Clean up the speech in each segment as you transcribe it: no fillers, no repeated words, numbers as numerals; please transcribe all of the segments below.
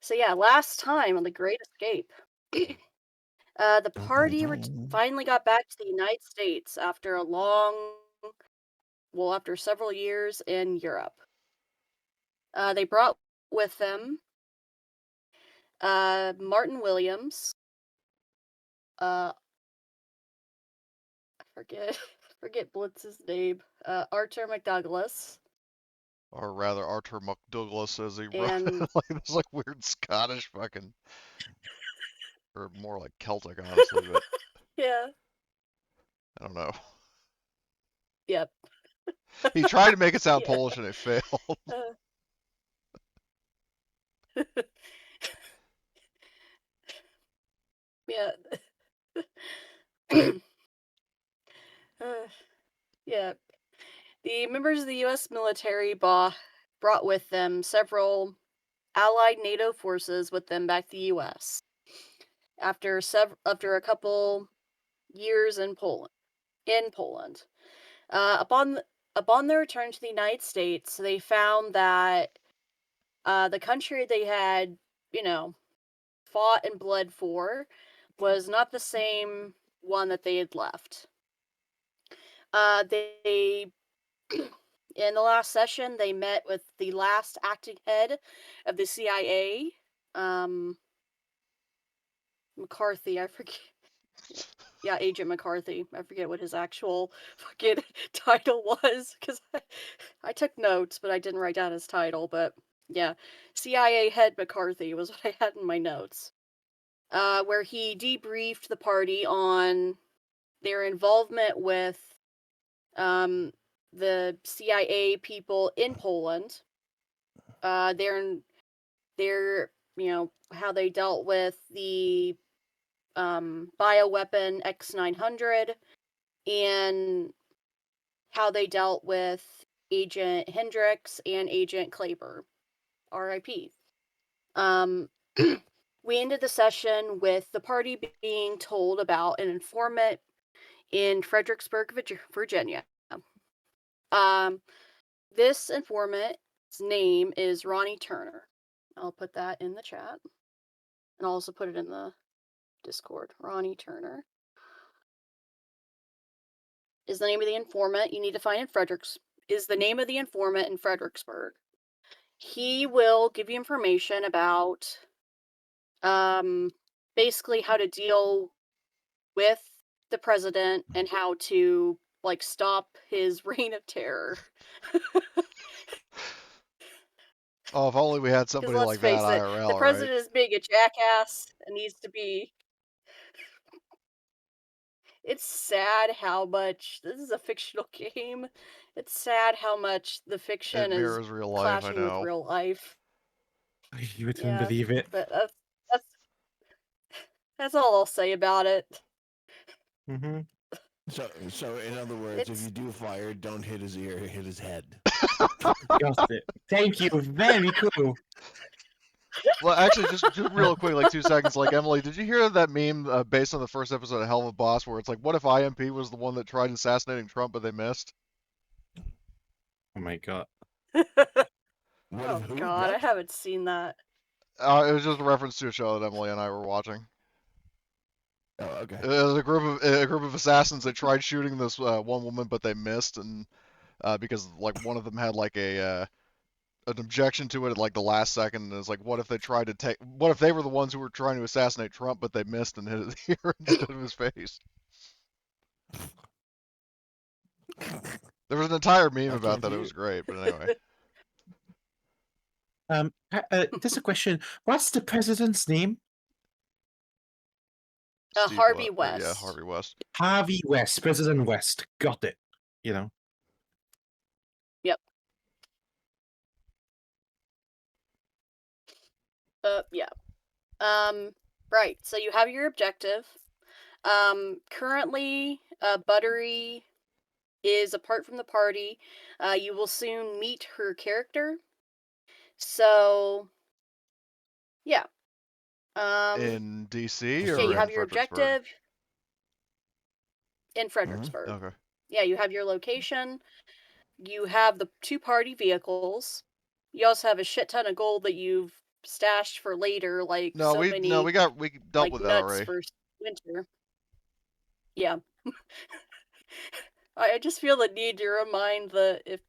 So yeah, last time on The Great Escape, the Dun, dun, party dun. finally got back to the United States after after several years in Europe. They brought with them Martin Williams, uh, I forget forget Blitz's name, Arthur McDouglas, Or rather, Arthur McDouglas as he wrote and like this like weird Scottish fucking, or more like Celtic, honestly, but yeah, I don't know. yep, He tried to make it sound yeah, Polish and it failed. uh, yeah, uh, yeah. The members of the U.S. military brought with them several Allied NATO forces with them back to the U.S. After a couple years in Poland. Uh, upon th- upon their return to the United States, they found that the country they had, you know, fought and bled for was not the same one that they had left. They In the last session, they met with the last acting head of the CIA, um, McCarthy. I forget. Yeah, Agent McCarthy. I forget what his actual fucking title was because I took notes, but I didn't write down his title. But yeah, CIA head McCarthy was what I had in my notes. Where he debriefed the party on their involvement with um, the CIA people in Poland. Uh, their their how they dealt with the bioweapon X-900 and how they dealt with Agent Hendricks and Agent Kleber, R.I.P. Um, we ended the session with the party being told about an informant in Fredericksburg, Virginia. Um, this informant's name is Ronnie Turner. I'll put that in the chat, and I'll also put it in the Discord. Ronnie Turner is the name of the informant you need to find in is the name of the informant in Fredericksburg. He will give you information about um basically how to deal with the president and how to like stop his reign of terror. Oh, if only we had Because somebody let's like that face it, the IRL, right? president is being a jackass and needs to be. It's sad how much this is a fictional game. It's sad how much the It fiction is mirrors real life, I clashing with know. real life. You wouldn't Yeah, believe it. but that's that's all I'll say about it. Mm-hmm. So in other words, if It's you do fire, don't hit his ear, hit his head. Got it. Thank you. Very cool. Well, actually, just real quick, like 2 seconds. Like Emily, did you hear that meme based on the first episode of Hell of a Boss, where it's like, what if IMP was the one that tried assassinating Trump, but they missed? Oh my god. What oh if who? god, I What? haven't seen that. It was just a reference to a show that Emily and I were watching. Oh, okay. It was a group of assassins that tried shooting this one woman, but they missed, and because like one of them had like an objection to it at like the last second, and it's like, what if what if they were the ones who were trying to assassinate Trump, but they missed and hit his ear instead of his face? There was an entire meme I about can't that. see It was it. great, but anyway. Just a question. What's the president's name? Steve, Harvey yeah, West. Harvey West. Harvey West. President West. Got it. You know. Yep. Yeah. Right. So you have your objective. Currently, Buttery is apart from the party. You will soon meet her character. So, yeah. In DC Yeah, or you in have your Fredericksburg? objective in Fredericksburg. Okay. Yeah, you have your location. You have the two party vehicles. You also have a shit ton of gold that you've stashed for later, like No, so we many dealt like with that nuts already. for winter. Yeah. I just feel the need to remind if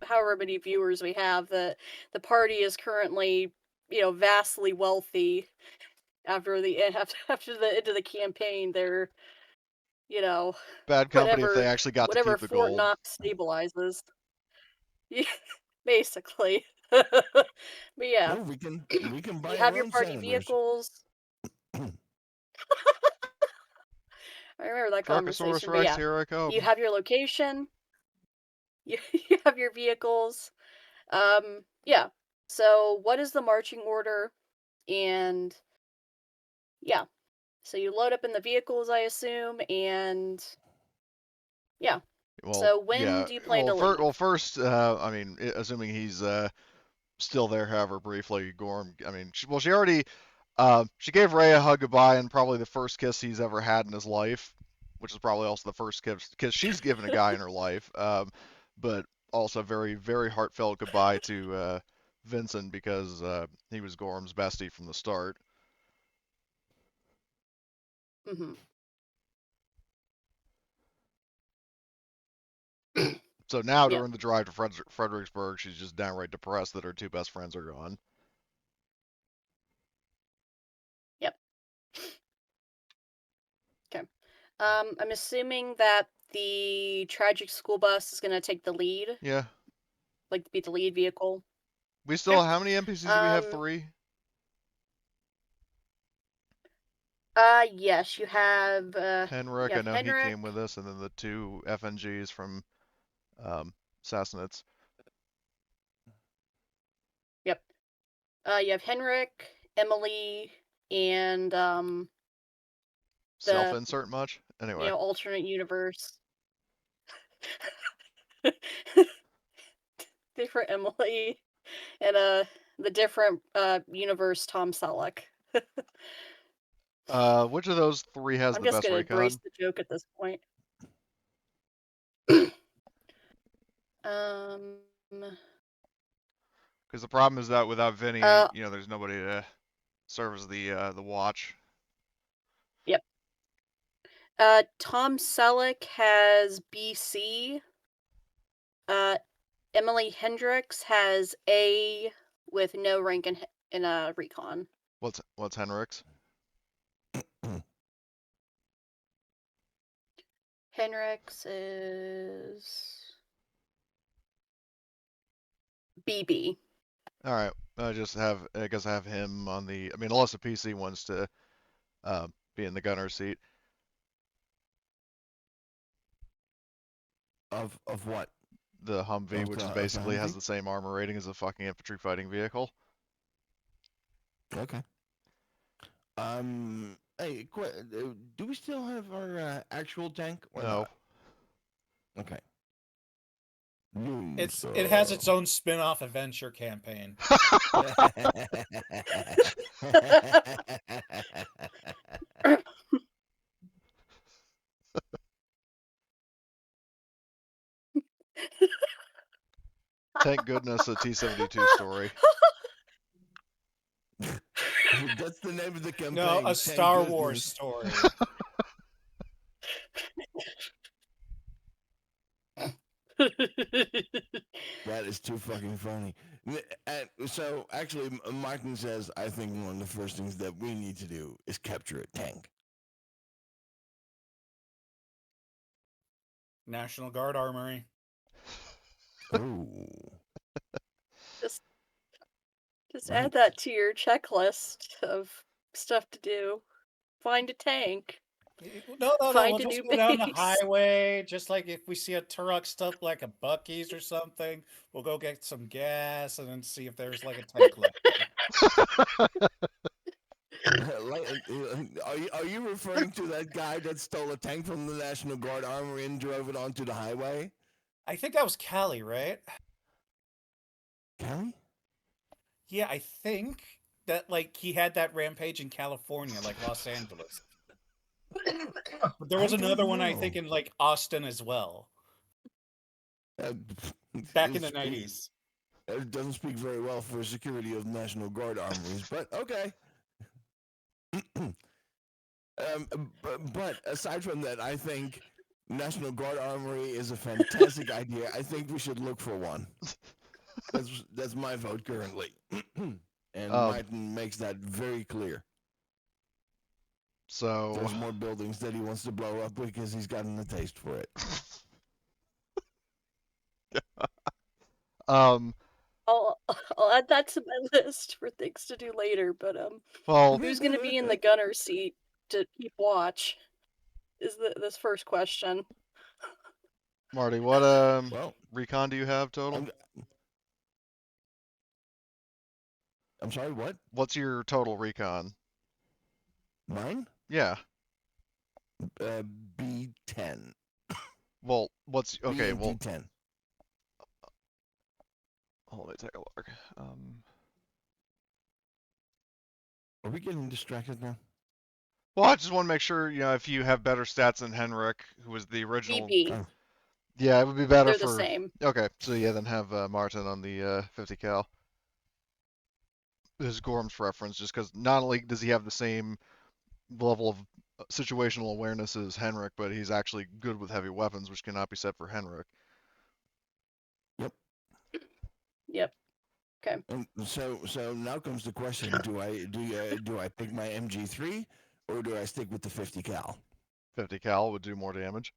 however many viewers we have that the party is currently vastly wealthy after the after the end of the campaign. They're you know Bad company if they whatever actually got to whatever keep the Fort gold. Knox stabilizes. Yeah, basically. But yeah, Well, we can buy you our have your own party senators. vehicles. I remember that Truckosaurus conversation. But Rex, yeah, here I come. you have your location. You have your vehicles. Yeah. So what is the marching order? And yeah. So you load up in the vehicles, I assume, and yeah. Well, So when yeah. do you plan to leave? Well, first, I mean, assuming he's still there, however briefly, Gorham. I mean, she already, she gave Ray a hug goodbye and probably the first kiss he's ever had in his life, which is probably also the first kiss she's given a guy in her life. But also very, very heartfelt goodbye to Vincent because he was Gorham's bestie from the start. Hmm. So now Yeah. during the drive to Fredericksburg, she's just downright depressed that her two best friends are gone. Yep. Okay. I'm assuming that the tragic school bus is gonna take the lead, Yeah. like be the lead vehicle. We still, Okay. how many NPCs do we have? 3? Yes, you have Henrik, I know he Henrik. came with us, and then the 2 FNGs from Sassanids. Yep. You have Henrik, Emily, and the Self-insert much? Anyway. alternate universe. Different Emily and the different universe Tom Selleck. Which of those 3 has I'm the just best gonna embrace recon? the joke at this point. Um. Because the problem is that without Vinny, Uh. there's nobody to serve as the watch. Yep. Tom Selleck has BC. Emily Hendricks has A with no rank in a recon. What's Henrik's? Hendricks is BB. All right. I guess I have him on the. I mean, unless the PC wants to be in the gunner seat. Of what? The Humvee, which is the basically has Humvee? the same armor rating as a fucking infantry fighting vehicle. Okay. Hey, do we still have our actual tank or No. not? Okay. It has its own spin-off adventure campaign. Thank goodness a T-72 story. That's the name of the campaign. No, a Thank Star goodness. Wars story. That is too fucking funny. So, actually, Martin says, I think one of the first things that we need to do is capture a tank. National Guard Armory. Ooh. Just Right. add that to your checklist of stuff to do. Find a tank. No. Find We'll a just new go down the base. highway. Just like if we see a truck stuck like a Buc-ee's or something, we'll go get some gas and then see if there's like a tank left. Are you referring to that guy that stole a tank from the National Guard Armory and drove it onto the highway? I think that was Cali, right? Cali? Yeah, I think that like he had that rampage in California, like Los Angeles. But there was another one I think in like Austin as well. Back in the 90s. It doesn't speak very well for security of National Guard armories, but okay. But aside from that, I think National Guard armory is a fantastic idea. I think we should look for one. That's my vote currently, and Martin makes that very clear. So There's more buildings that he wants to blow up because he's gotten a taste for it. I'll add that to my list for things to do later. But well, who's gonna be in the gunner seat to keep watch? Is this first question? Marty, what Well, recon do you have total? I'm sorry, what? What's your total recon? Mine? Yeah. B10. Well, what's okay? Well, D10. let me take a look. Are we getting distracted now? Well, I just want to make sure, if you have better stats than Henrik, who was the original. BB. Oh. Yeah, it would be better They're for. the same. Okay, so yeah, then have Martin on the 50 cal. This is Gorham's preference, just because not only does he have the same level of situational awareness as Henrik, but he's actually good with heavy weapons, which cannot be said for Henrik. Yep. Okay. And so now comes the question: do I pick my MG3 or do I stick with the 50 cal? 50 cal would do more damage.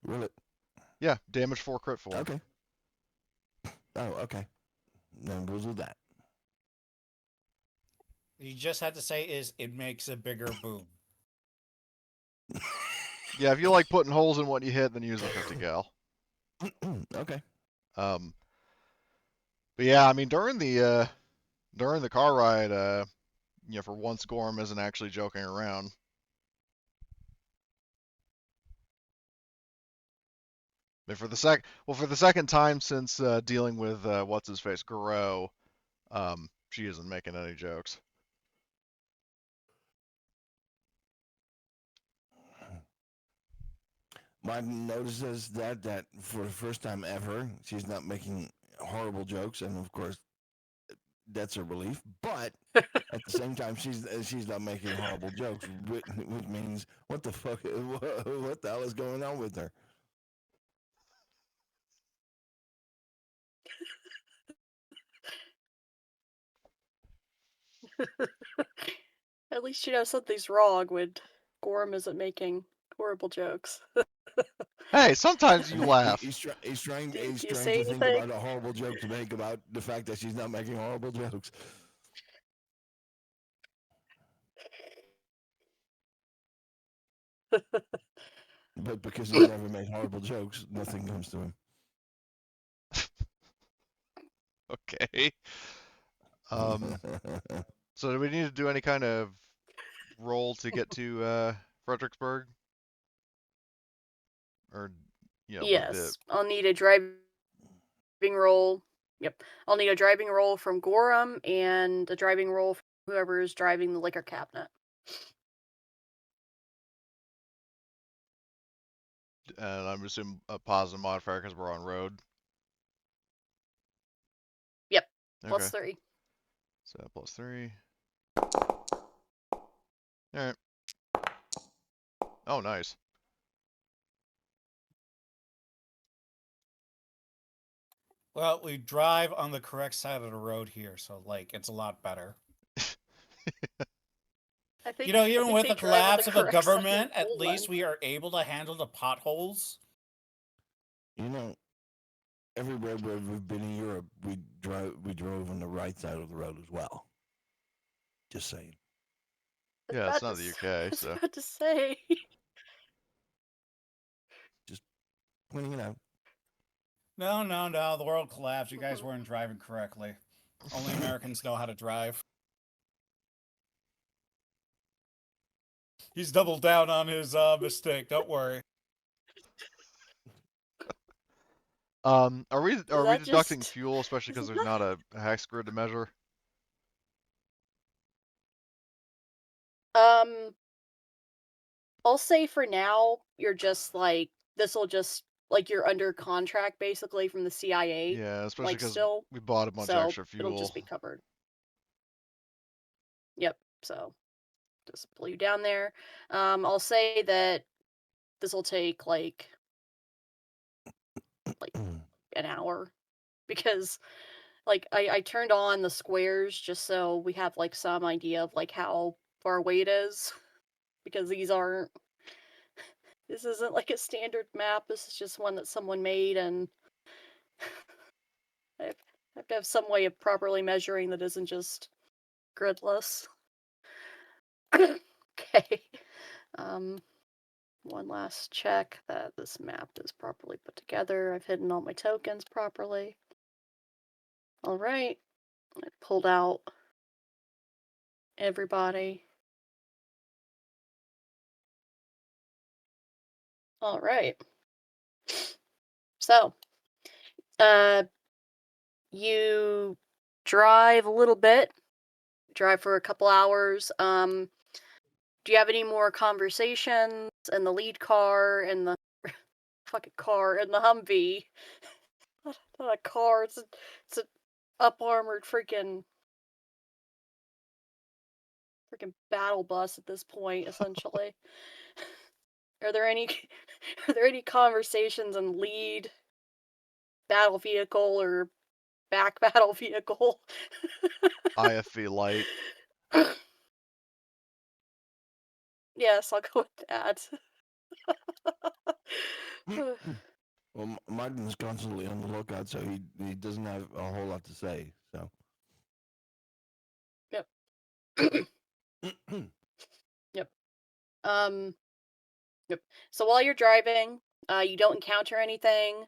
Will it? Yeah, damage 4, crit 4. Okay. Oh, okay. Then we'll do that. You just had to say is it makes a bigger boom. Yeah, if you like putting holes in what you hit, then use the 50 cal. Okay. But yeah, I mean during the car ride, for once Gorham isn't actually joking around. But for the second time since dealing with what's his face Garou, she isn't making any jokes. Martin notices that for the first time ever, she's not making horrible jokes, and of course, that's a relief. But at the same time, she's not making horrible jokes, which means what the fuck, what the hell is going on with her? At least you know something's wrong when Gorham isn't making horrible jokes. Hey, sometimes you laugh. He's trying you to say think anything? about a horrible joke to make about the fact that she's not making horrible jokes. But because he's never made horrible jokes, nothing comes to him. Okay. So do we need to do any kind of roll to get to Fredericksburg? Or Yes, I'll need a driving roll. Yep, I'll need a driving roll from Gorham and a driving roll from whoever is driving the liquor cabinet. And I'm assuming a positive modifier because we're on road. Yep, Okay. +3. So +3. Alright. Oh, nice. Well, we drive on the correct side of the road here, so it's a lot better. I think, even with the collapse of the government, at Hold least on. we are able to handle the potholes. Everywhere where we've been in Europe, we drove on the right side of the road as well. Just saying. Yeah, it's not the UK, I was so. about to say. Just pointing it out. No, the world collapsed. You guys weren't driving correctly. Only Americans know how to drive. He's doubled down on his mistake. Don't worry. Are we deducting just- fuel, especially because there's not a hex grid to measure? I'll say for now, you're just this will just like you're under contract basically from the CIA, Yeah, especially like because still, we bought a bunch of so extra it'll fuel. just be covered. Yep. So just pull you down there. I'll say that this will take like an hour because like I turned on the squares just so we have like some idea of like how far away it is because this isn't like a standard map. This is just one that someone made, and I have to have some way of properly measuring that isn't just gridless. Okay. One last check that this map is properly put together. I've hidden all my tokens properly. All right. I pulled out everybody. All right. So, you drive a little bit, drive for a couple hours. Do you have any more conversations in the lead car and the fucking car in the Humvee? Not a car. It's a up armored freaking battle bus at this point, essentially. Are there any are there any conversations in lead battle vehicle or back battle vehicle? IFV light. Yes, I'll go with that. Well, Martin's constantly on the lookout, so he doesn't have a whole lot to say. So. Yep. Yep. Yep. So while you're driving, you don't encounter anything.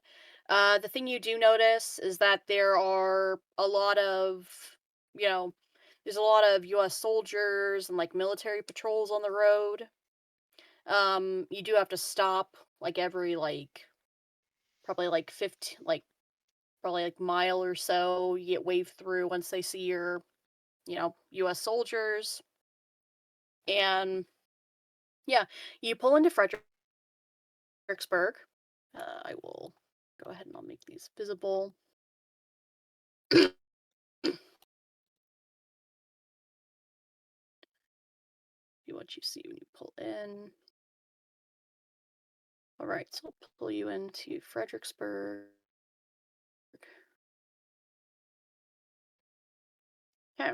The thing you do notice is that there are a lot of, you know, there's a lot of U.S. soldiers and like military patrols on the road. You do have to stop like every like probably like 15 like probably like mile or so. You get waved through once they see your, U.S. soldiers. And yeah, you pull into Fredericksburg. I will go ahead and I'll make these visible. What you see when you pull in. All right, so I'll pull you into Fredericksburg. Okay,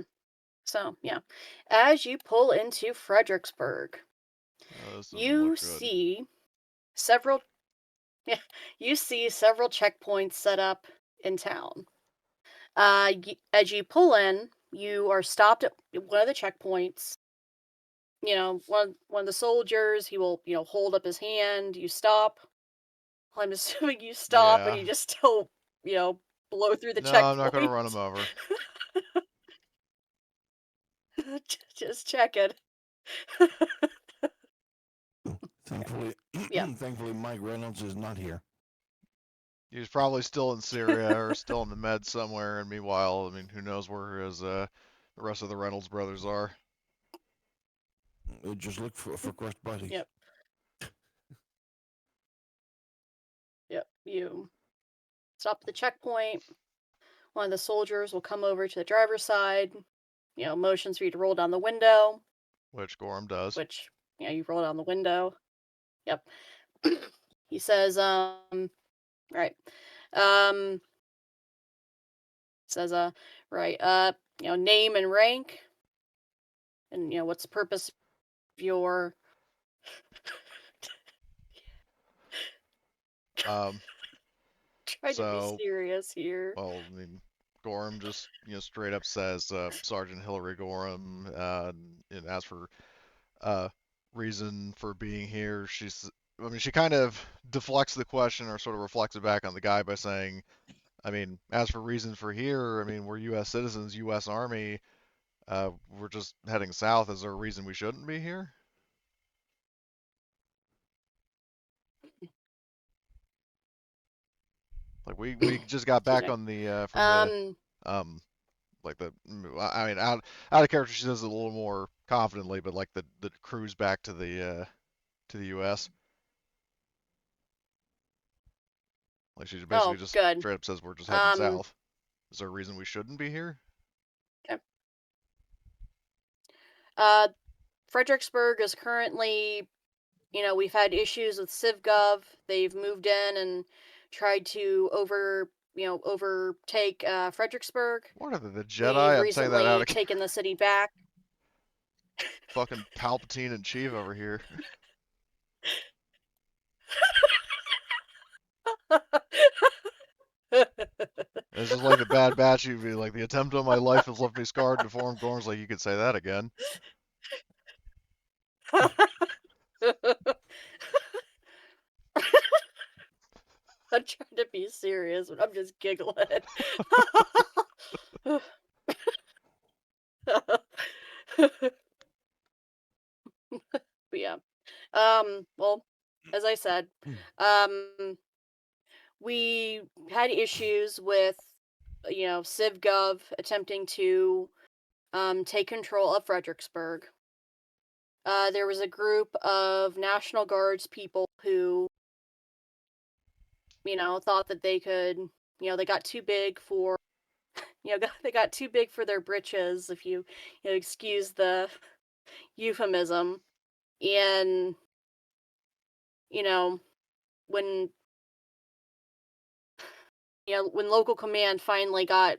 so yeah, as you pull into Fredericksburg, This doesn't you look good. see several. Yeah, you see several checkpoints set up in town. As you pull in, you are stopped at one of the checkpoints. One of the soldiers, he will, hold up his hand. You stop. I'm assuming you stop and Yeah. you just don't, blow through the No, I'm not gonna run him checkpoint. over. Just check it. Thankfully, Yeah. thankfully, Mike Reynolds is not here. He's probably still in Syria or still in the med somewhere. And meanwhile, I mean, who knows where his the rest of the Reynolds brothers are? Just look for crushed bodies. Yep. Yep. You stop at the checkpoint. One of the soldiers will come over to the driver's side, motions for you to roll down the window, Which Gorham does. which, you roll down the window. Yep. He says, right. Says, right, name and rank, and, what's the purpose of your... Trying to be So, serious here. well, I mean, Gorham just straight up says Sergeant Hillary Gorham, and as for reason for being here, she kind of deflects the question or sort of reflects it back on the guy by saying, I mean, as for reason for here, I mean, we're U.S. citizens, U.S. Army. We're just heading south. Is there a reason we shouldn't be here? Like we just got back on the from the like the I mean out of character she says it a little more confidently, but like the cruise back to the U.S. Like she basically Oh, just good. straight up says we're just heading Um, south. Is there a reason we shouldn't be here? Fredericksburg is currently, we've had issues with CivGov. They've moved in and tried to overtake Fredericksburg. What are they, the We've Jedi? I'm saying that out recently again. taken the city back. Fucking Palpatine and Chief over here. It's just like the Bad Batch. You'd be like, the attempt on my life has left me scarred and deformed. Gorham's like, you could say that again. I'm trying to be serious, but I'm just giggling. But yeah. Well, as I said, we had issues with, CivGov attempting to take control of Fredericksburg. There was a group of National Guards people who, thought that they could, they got too big for, they got too big for their britches, if you excuse the euphemism. And, you know, when, when local command finally got,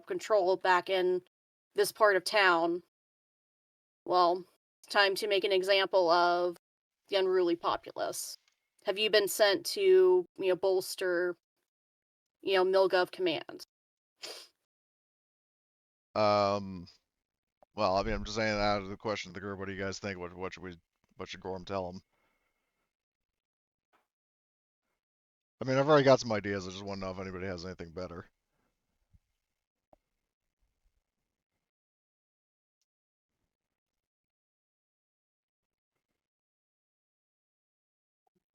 control back in this part of town, well, it's time to make an example of the unruly populace. Have you been sent to, bolster, Milgov command? Well, I mean, I'm just saying out of the question to the group. What do you guys think? What should Gorham tell him? I mean, I've already got some ideas. I just want to know if anybody has anything better.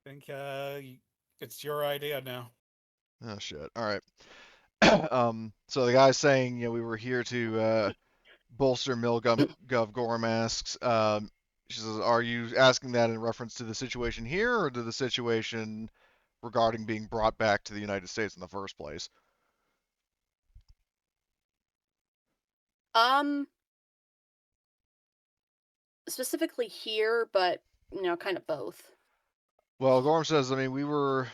I think it's your idea now. Oh shit. All right. So the guy's saying, we were here to bolster Milgov. Gorham asks. She says, "Are you asking that in reference to the situation here, or to the situation regarding being brought back to the United States in the first place?" Specifically here, but kind of both. Well, Gorham says, I mean, we were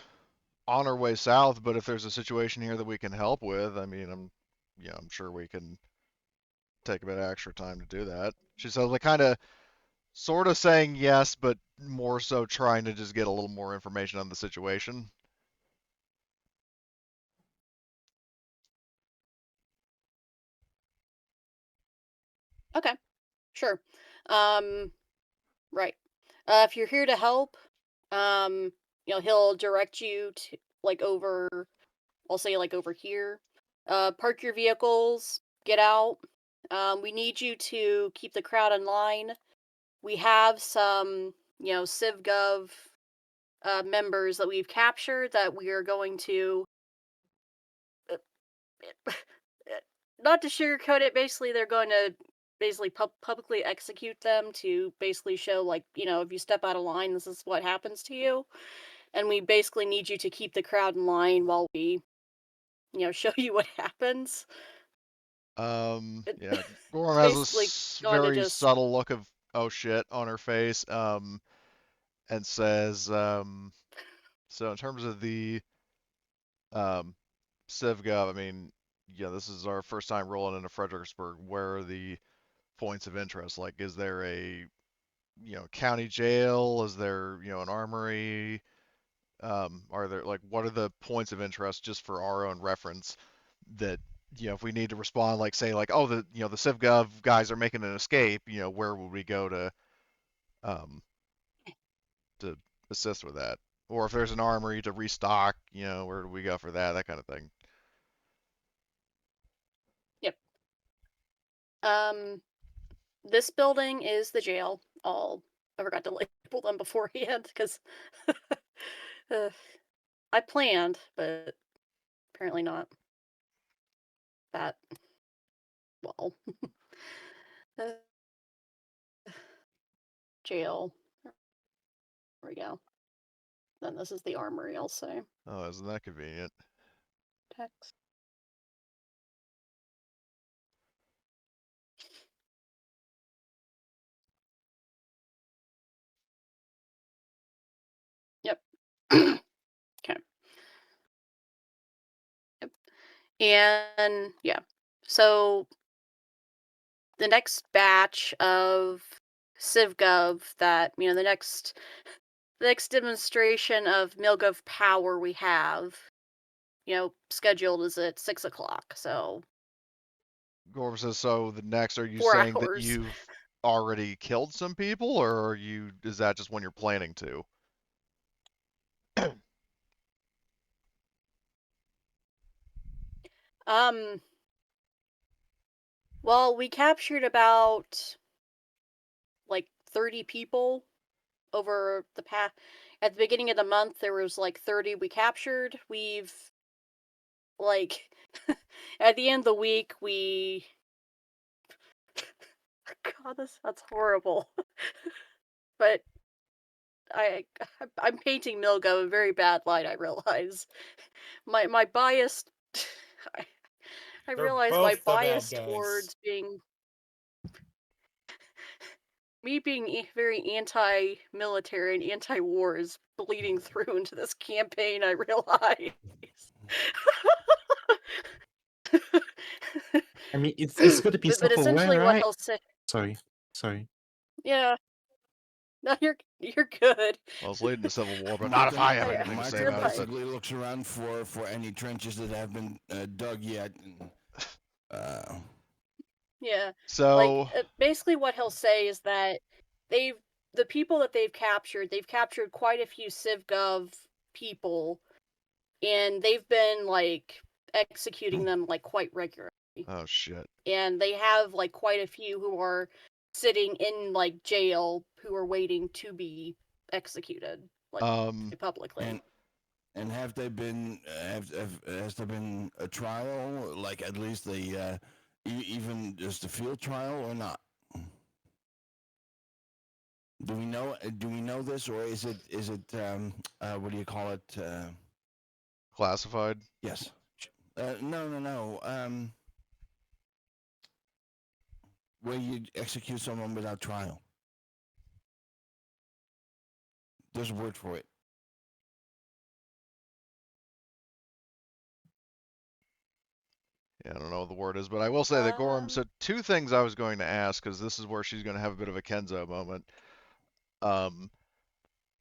on our way south, but if there's a situation here that we can help with, I mean, I'm sure we can take a bit of extra time to do that. She says, like, kind of, sort of saying yes, but more so trying to just get a little more information on the situation. Okay, sure. Right. If you're here to help, he'll direct you to over. I'll say over here. Park your vehicles. Get out. We need you to keep the crowd in line. We have some, CivGov members that we've captured that we are going to. Not to sugarcoat it, basically they're going to publicly execute them to basically show if you step out of line, this is what happens to you. And we basically need you to keep the crowd in line while we show you what happens. Yeah, Gorham has a very just subtle look of oh shit on her face, and says, so in terms of the CivGov, I mean, yeah, this is our first time rolling into Fredericksburg. Where are the points of interest? Like, is there a county jail? Is there an armory? Are there what are the points of interest just for our own reference that if we need to respond, like say oh the the CivGov guys are making an escape, where would we go um to assist with that? Or if there's an armory to restock, where do we go for that? That kind of thing. Yep. This building is the jail. I forgot to label them beforehand because I planned, but apparently not that well. uh, Jail. There we go. Then this is the armory, I'll say. Oh, isn't that convenient? Text. Yep. Okay. Yep. And yeah. So the next batch of CivGov that, the next demonstration of MilGov power we have, scheduled is at 6:00. So Gorham says, so the next, are you 4 saying that hours. you've already killed some people, or is that just when you're planning to? Well, we captured about like 30 people over the past. At the beginning of the month, there was like 30 we captured. We've like at the end of the week, we. God, that's horrible. But I'm painting Milgo in a very bad light. I realize my bias. I They're realize my both the bad bias guys. towards me being very anti-military and anti-war is bleeding through into this campaign. I realize. I mean, it's got to be but essentially, self-aware, what right? he'll say. Sorry. Yeah. No, you're good. Well, it's leading to civil war, but not if I have anything to say You're about it. fine. basically looks around for any trenches that have been dug yet. Yeah. So, Basically what he'll say is that the people that they've captured quite a few CivGov people, and they've been executing them quite regularly. oh shit. And they have quite a few who are sitting in jail who are waiting to be executed publicly. And have they been? Has there been a trial? Like at least even just a field trial or not? Do we know? Do we know this, or is it? What do you call it? Classified? Yes. No. Where you execute someone without trial. There's a word for it. Yeah, I don't know what the word is, but I will say that Gorham said two things I was going to ask, because this is where she's going to have a bit of a Kenzo moment.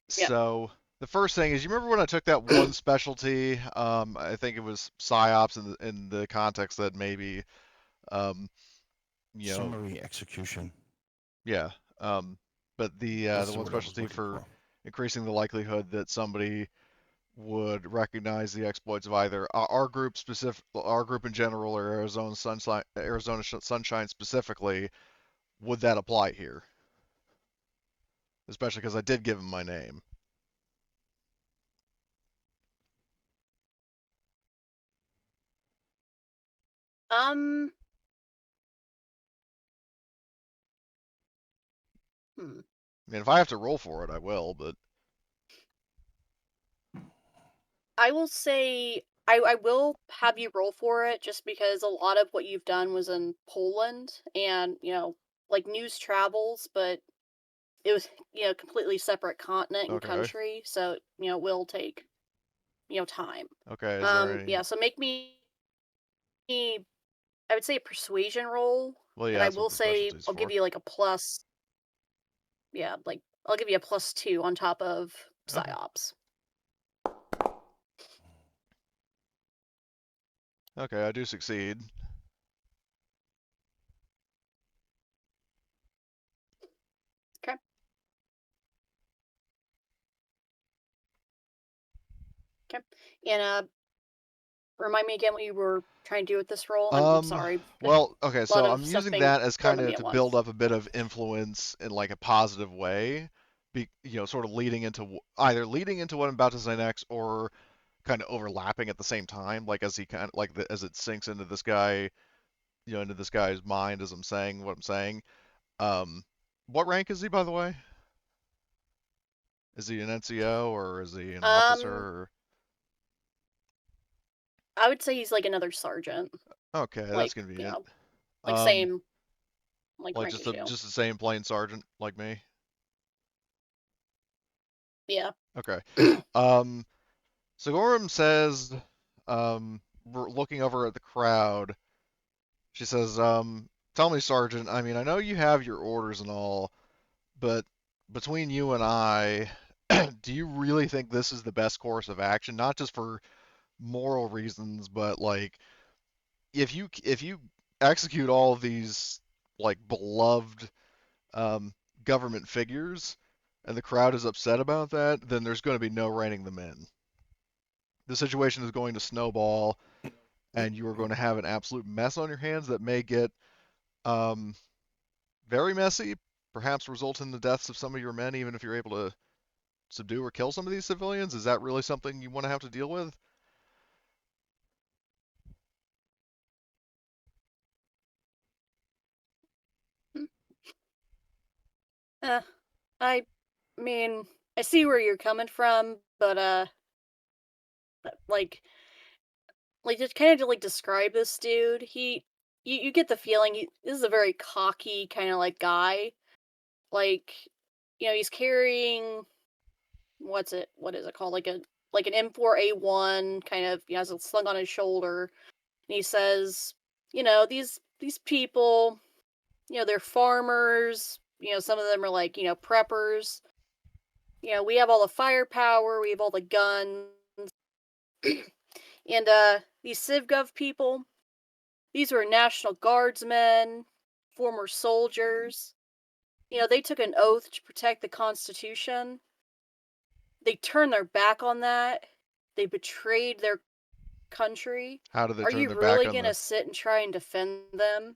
So the first thing is, you remember when I took that one specialty? I think it was psyops in the context that maybe, Summary execution. Yeah. But the one specialty for increasing the likelihood that somebody would recognize the exploits of either our group in general, or Arizona Sunshine specifically, would that apply here? Especially because I did give him my name. I mean, if I have to roll for it, I will, but I will say I will have you roll for it, just because a lot of what you've done was in Poland, and news travels, but it was completely separate continent and country, so it will take time. Okay. Is there any... Yeah. So make me, I would say, a persuasion roll. Well, yeah. And I will say I'll give you a plus. Yeah, I'll give you a +2 on top of psyops. Okay, I do succeed. Okay. Okay. And remind me again what you were trying to do with this roll. I'm sorry. Well, okay, so I'm using that as kind of to build up a bit of influence in a positive way, sort of leading into what I'm about to say next, or kind of overlapping at the same time, as he kind of as it sinks into this guy, into this guy's mind as I'm saying what I'm saying. What rank is he, by the way? Is he an NCO or is he an Um, officer? Or... I would say he's like another sergeant. Okay, that's Like, convenient. like same, like Like rank as you. just the same plain sergeant like me. Yeah. Okay. So Gorham says, we're looking over at the crowd. She says, tell me, Sergeant, I mean, I know you have your orders and all, but between you and I, do you really think this is the best course of action? Not just for moral reasons, but like, if you execute all of these like beloved government figures, and the crowd is upset about that, then there's going to be no reining them in. The situation is going to snowball, and you are going to have an absolute mess on your hands that may get very messy, perhaps result in the deaths of some of your men, even if you're able to subdue or kill some of these civilians. Is that really something you want to have to deal with? I mean, I see where you're coming from, but like just kind of to like describe this dude, you get the feeling this is a very cocky kind of like guy. Like, he's carrying what is it called? Like an M4A1 kind of, has it slung on his shoulder. And he says, these people, they're farmers, some of them are like, preppers. We have all the firepower, we have all the guns. And these CivGov people, these were National Guardsmen, former soldiers. They took an oath to protect the Constitution. They turned their back on that. They betrayed their country. How do they Are turn you their really back on gonna the... sit and try and defend them?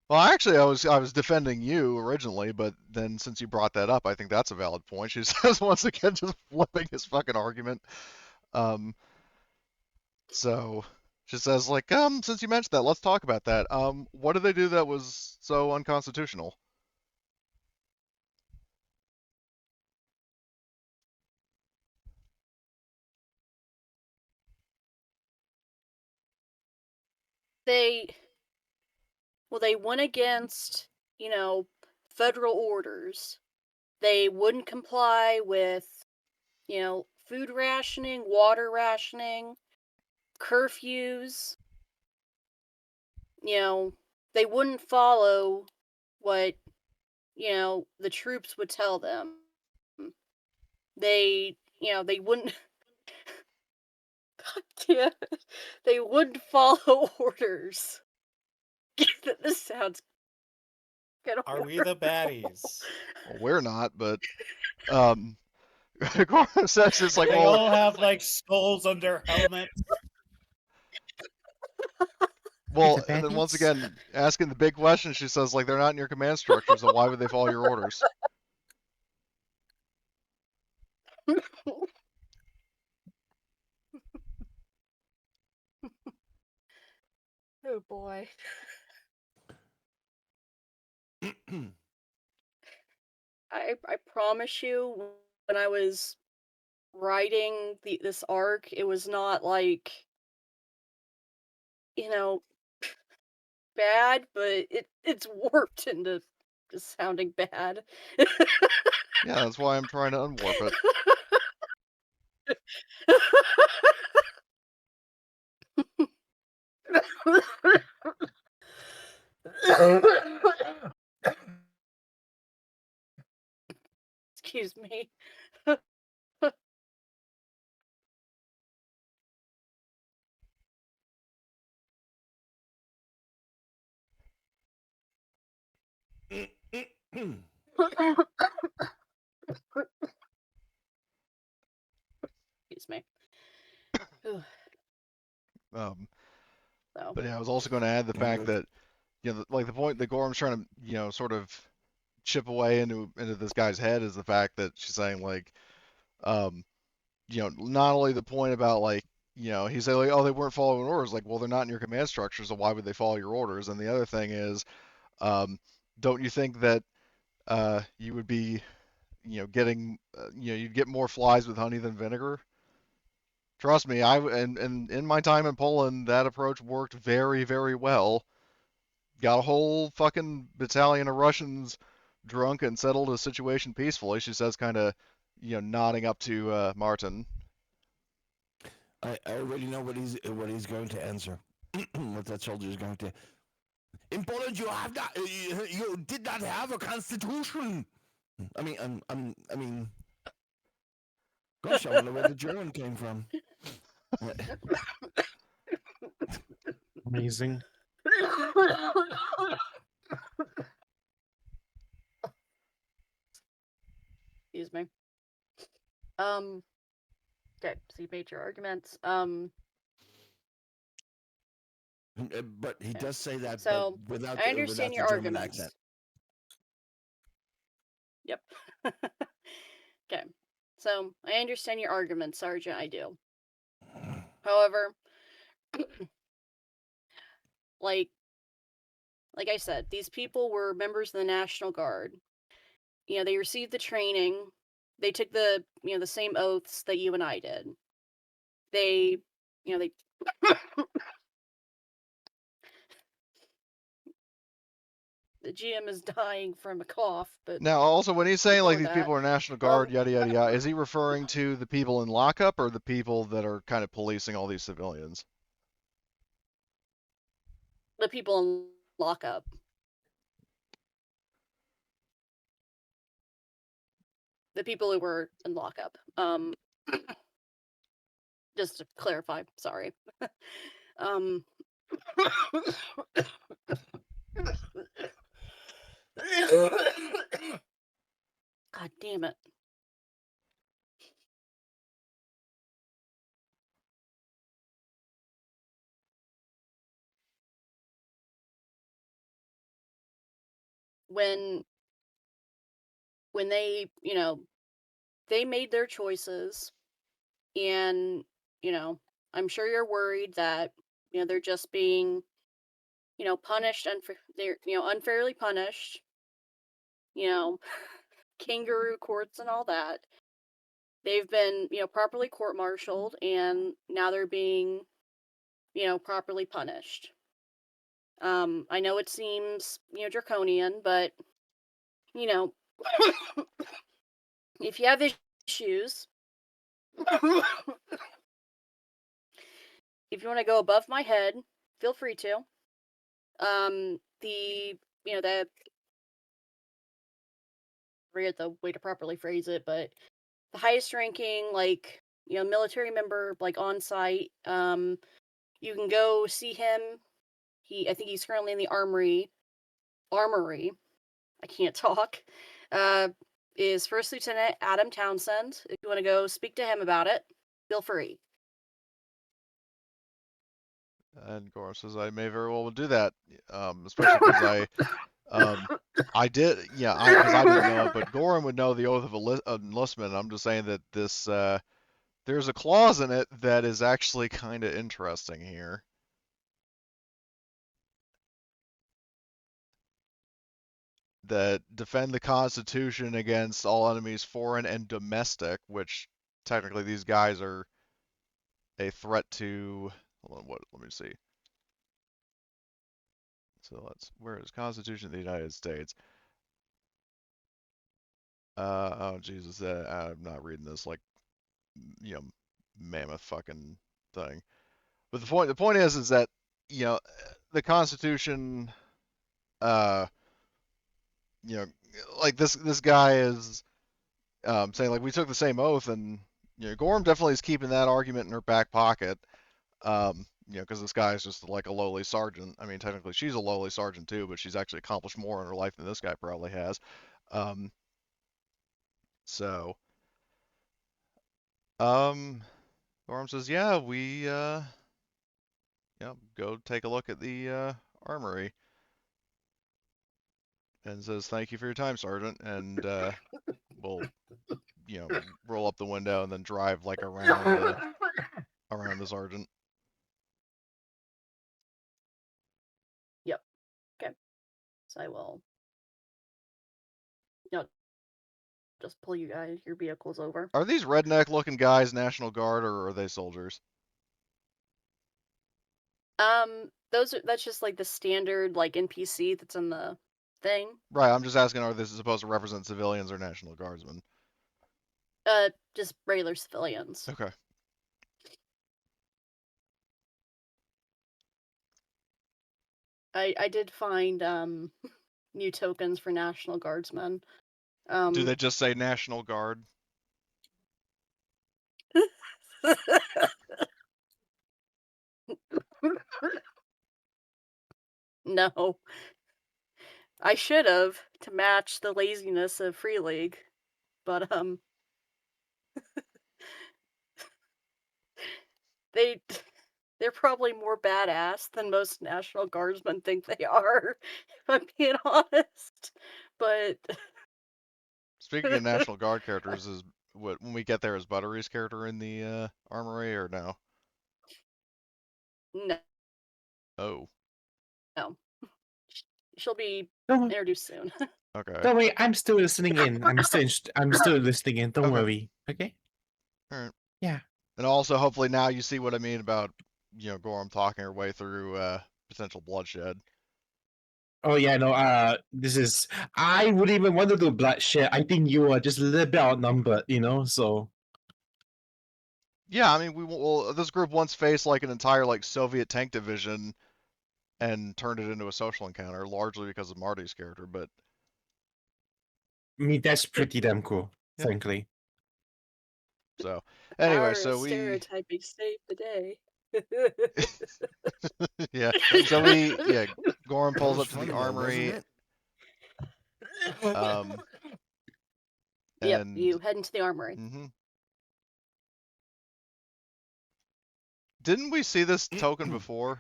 Well, actually, I was defending you originally, but then since you brought that up, I think that's a valid point. She says once again, just flipping his fucking argument. So she says like, since you mentioned that, let's talk about that. What did they do that was so unconstitutional? They went against, federal orders. They wouldn't comply with, food rationing, water rationing, curfews. They wouldn't follow what, the troops would tell them. They wouldn't yeah, they wouldn't follow orders. This sounds kind of Are we the baddies? Well, we're not, but Gorham says it's like, They well, all have like skulls on their helmets. well, and then once again, asking the big question, she says like, they're not in your command structure, so why would they follow your orders? Oh boy. I promise you, when I was writing this arc, it was not like, you know, bad, but it's warped into just sounding bad. Yeah, that's why I'm trying to unwarp it. Excuse me. Excuse me. So. But yeah, I was also going to add the fact that, like the point that Gorham's trying to, sort of chip away into this guy's head is the fact that she's saying like, not only the point about like, he's saying like, oh, they weren't following orders. Like, well, they're not in your command structure, so why would they follow your orders? And the other thing is, don't you think that you would be getting, you'd get more flies with honey than vinegar. Trust me, and in my time in Poland, that approach worked very, very well. Got a whole fucking battalion of Russians drunk and settled the situation peacefully. She says, kind of, nodding up to Martin. I already know what he's going to answer. What that soldier is going to. In Poland, you did not have a constitution. I mean, gosh, I wonder where the German came from. Amazing. Excuse me. Okay, so you made your arguments. But he does say that, So, but without I understand the your German arguments. accent. Yep. Okay. So, I understand your arguments, Sergeant, I do. However, like I said, these people were members of the National Guard. They received the training. They took the, the same oaths that you and I did. They, they the GM is dying from a cough, but Now, also, when he's saying, like, these that. people are National Guard, yada, yada, yada, is he referring to the people in lockup or the people that are kind of policing all these civilians? The people in lockup. The people who were in lockup. Just to clarify, sorry. God damn it. When they, they made their choices, and, I'm sure you're worried that, they're just being, punished, they're, unfairly punished, kangaroo courts and all that. They've been, properly court-martialed, and now they're being, properly punished. I know it seems, draconian, but, if you have issues, if you want to go above my head, feel free to. The I forget the way to properly phrase it, but the highest ranking, like, military member, like, on site, you can go see him. I think he's currently in the armory. I can't talk. Is First Lieutenant Adam Townsend. If you want to go speak to him about it, feel free. And Gorham says, I may very well do that, especially because I did, because I didn't know it, but Gorham would know the oath of enlistment. I'm just saying that this, there's a clause in it that is actually kind of interesting here. That defend the Constitution against all enemies, foreign and domestic, which technically these guys are a threat to. Hold on, let me see. So where is Constitution of the United States? Oh Jesus, I'm not reading this like, mammoth fucking thing. But the point is that, the Constitution, like this guy is saying, like, we took the same oath, and Gorham definitely is keeping that argument in her back pocket. Because this guy is just like a lowly sergeant. I mean, technically she's a lowly sergeant too, but she's actually accomplished more in her life than this guy probably has. So, Gorham says, yeah, we, go take a look at the armory. And says, thank you for your time, Sergeant. And we'll, roll up the window and then drive like around the sergeant. Yep. Okay. So I will. No. just pull your vehicles over. Are these redneck-looking guys National Guard, or are they soldiers? That's just like the standard like NPC that's in the thing. Right, I'm just asking, are this supposed to represent civilians or National Guardsmen? Just regular civilians. Okay. I did find new tokens for National Guardsmen. Do they just say National Guard? No. I should have to match the laziness of Free League, but they're probably more badass than most National Guardsmen think they are, if I'm being honest. But Speaking of National Guard characters, is when we get there, is Buttery's character in the armory or no? no, Oh, she'll be Don't, introduced soon. okay. don't worry, I'm still listening in. I'm still listening in. Don't Okay. worry. Okay. All right. Yeah. And also, hopefully now you see what I mean about, Gorham talking her way through potential bloodshed. Oh yeah, no. This is. I wouldn't even want to do bloodshed. I think you are just a little bit outnumbered, So. Yeah, I mean, this group once faced like an entire like Soviet tank division and turned it into a social encounter, largely because of Marty's character. But I mean, that's pretty damn cool, Yeah. frankly. so anyway, Our so we stereotyping saved the day. yeah, so Gorham pulls up to the armory. Yep, And you head into the armory. Didn't we see this token before?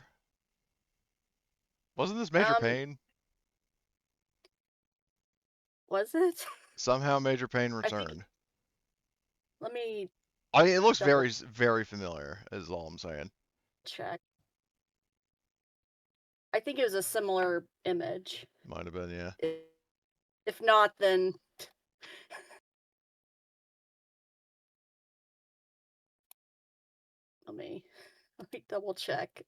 Wasn't this Major Payne? Was it? Somehow Major Payne returned. Let me I mean, it looks double- very, very familiar, is all I'm saying. check. I think it was a similar image. Might have been, yeah. If not, then let me double check.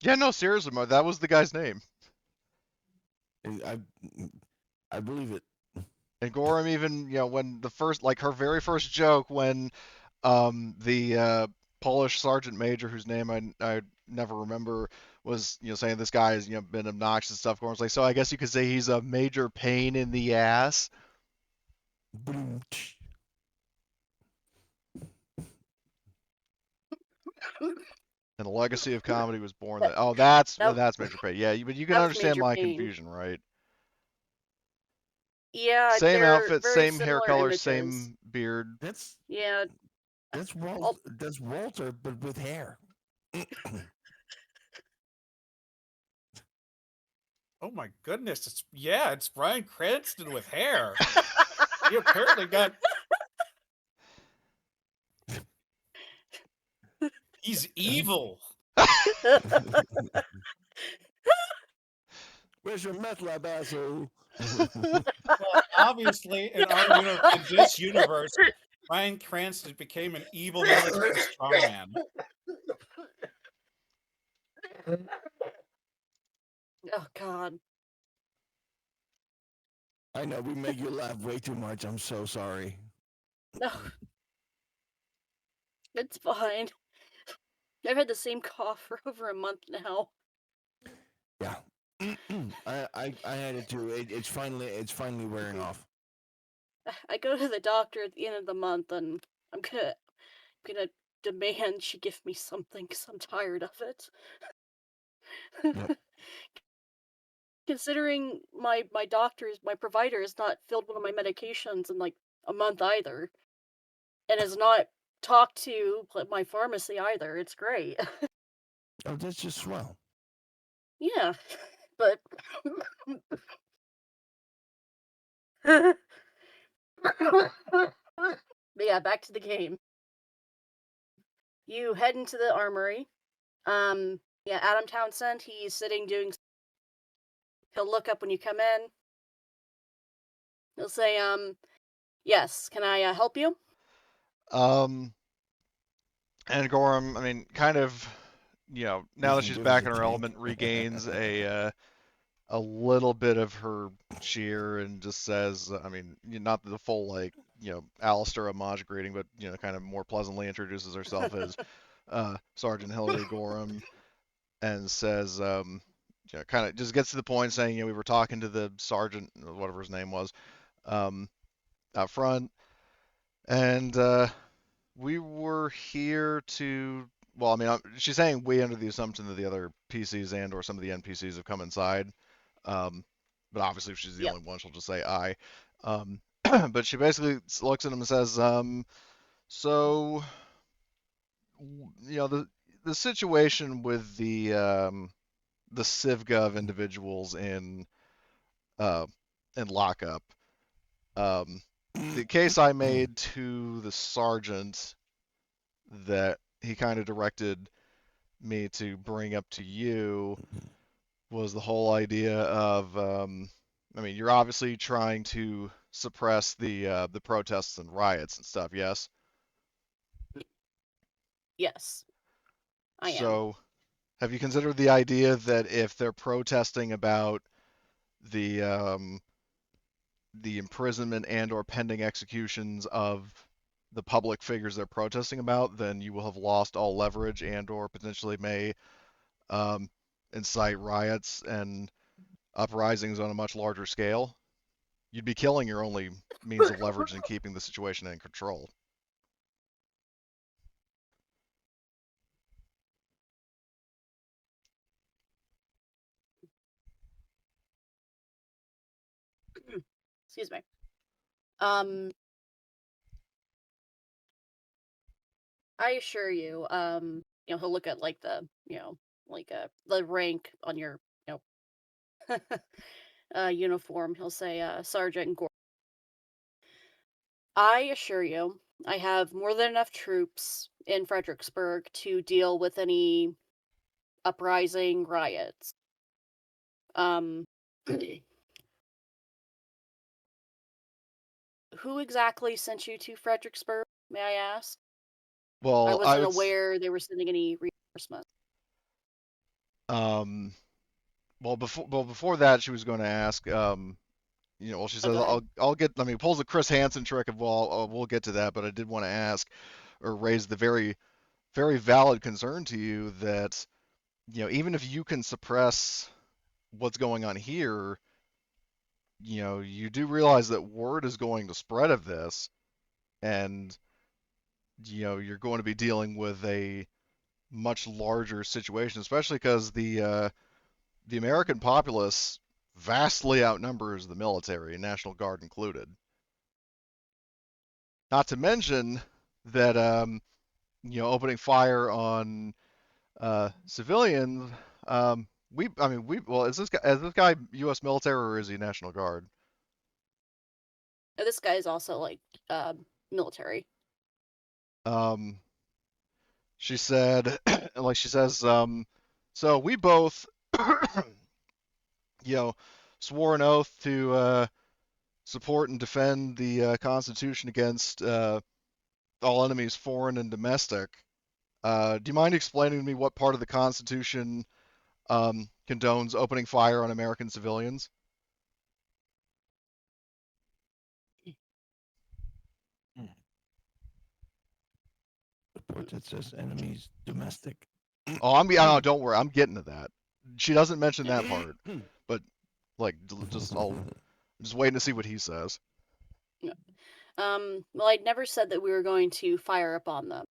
Yeah, no, seriously, that was the guy's name. I believe it. And Gorham even, when her very first joke when the Polish sergeant major, whose name I never remember, was, saying this guy has, been obnoxious and stuff. Gorham's like, so I guess you could say he's a major pain in the ass. And the legacy of comedy was born. That's Major Payne. Yeah, but you can understand my confusion, right? Yeah, same outfit, very same hair similar color, images. same beard. That's Walter, but with hair. Oh my goodness! It's Bryan Cranston with hair. He apparently got. He's evil. Where's your meth lab, asshole? Well, obviously, in this universe, Bryan Cranston became an evil military strongman. Oh God. I know we make you laugh way too much. I'm so sorry. No. It's fine. I've had the same cough for over a month now. Yeah. I had it too. It's finally wearing off. I go to the doctor at the end of the month, and I'm gonna demand she give me something because I'm tired of it. Yep. Considering my provider has not filled one of my medications in like a month either, and has not talked to my pharmacy either. It's great. Oh, that's just swell. Yeah, but but yeah, back to the game. You head into the armory. Yeah, Adam Townsend, he's sitting doing He'll look up when you come in. He'll say, yes, can I help you? And Gorham, I mean, kind of, now that can she's give us back a in her tank. element, regains a little bit of her cheer and just says, I mean, not the full, like, Alistair homage greeting, but, kind of more pleasantly introduces herself as Sergeant Hillary Gorham and says, kind of just gets to the point saying, we were talking to the sergeant, whatever his name was, out front, and we were here to, well, I mean, she's saying we under the assumption that the other PCs and or some of the NPCs have come inside. But obviously, if she's the Yep. only one, she'll just say I. But she basically looks at him and says, so, the situation with the CivGov individuals in lockup, the case I made to the sergeant that he kind of directed me to bring up to you was the whole idea of, I mean, you're obviously trying to suppress the protests and riots and stuff, yes? Yes, I am. So, have you considered the idea that if they're protesting about the imprisonment and or pending executions of the public figures they're protesting about, then you will have lost all leverage and or potentially may incite riots and uprisings on a much larger scale? You'd be killing your only means of leverage and keeping the situation in control. Excuse me. I assure you, he'll look at like the, the rank on your, uniform. He'll say, Sergeant Gore. I assure you, I have more than enough troops in Fredericksburg to deal with any uprising riots. Who exactly sent you to Fredericksburg, may I ask? I Well, wasn't aware they were sending any reinforcements. Before that, she was going to ask, well, she says, go ahead. I'll get, I mean, pulls the Chris Hansen trick of, well, we'll get to that, but I did want to ask or raise the very, very valid concern to you that, even if you can suppress what's going on here, you do realize that word is going to spread of this, and, you're going to be dealing with a much larger situation, especially because the American populace vastly outnumbers the military, National Guard included. Not to mention that, opening fire on civilians. Well, is this guy U.S. military or is he National Guard? This guy is also like military. She said, like she says, so we both, swore an oath to support and defend the Constitution against all enemies, foreign and domestic. Do you mind explaining to me what part of the Constitution condones opening fire on American civilians? The part that says enemies domestic. Oh, don't worry, I'm getting to that. She doesn't mention that part, but like, I'll just waiting to see what he says. Well, I'd never said that we were going to fire upon them.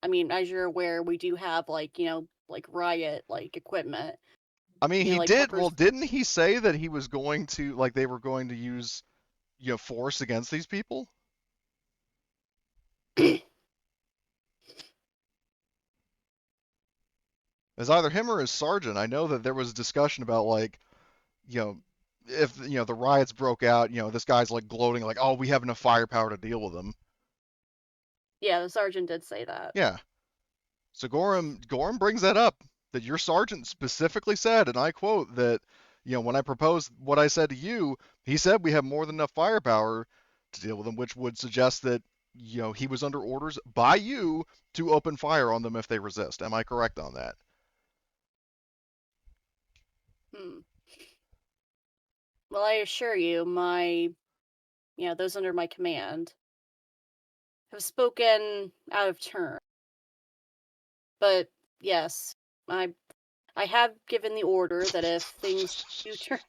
I mean, as you're aware, we do have like riot equipment. I mean, he did. Well, didn't he say that he was going to they were going to use force against these people? As either him or his sergeant, I know that there was discussion about if the riots broke out, this guy's gloating oh, we have enough firepower to deal with them. Yeah, the sergeant did say that. Yeah. So Gorham brings that up, that your sergeant specifically said, and I quote, that when I proposed what I said to you, he said we have more than enough firepower to deal with them, which would suggest that, he was under orders by you to open fire on them if they resist. Am I correct on that? Well, I assure you, those under my command have spoken out of turn. But yes, I have given the order that if things do turn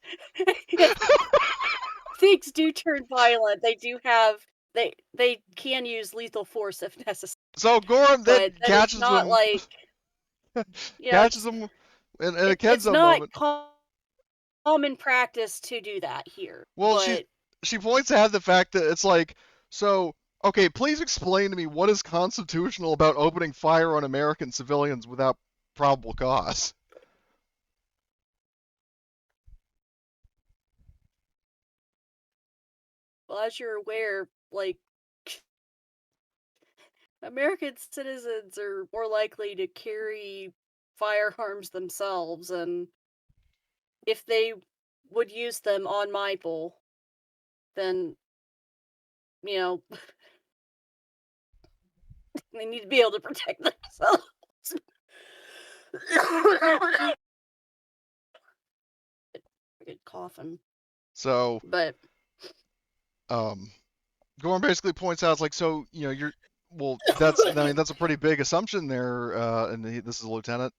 things do turn violent, they can use lethal force if necessary. So Gorham then But that is catches not him, like catches him in a it's Kenzo not moment. common practice to do that here. Well, but she points out the fact that it's like, so, okay, please explain to me what is constitutional about opening fire on American civilians without probable cause. well, as you're aware, like American citizens are more likely to carry firearms themselves, and if they would use them on my people, then they need to be able to protect themselves. Good coughing. So, But Gorham basically points out, it's like, so, well, that's a pretty big assumption there, and this is a lieutenant.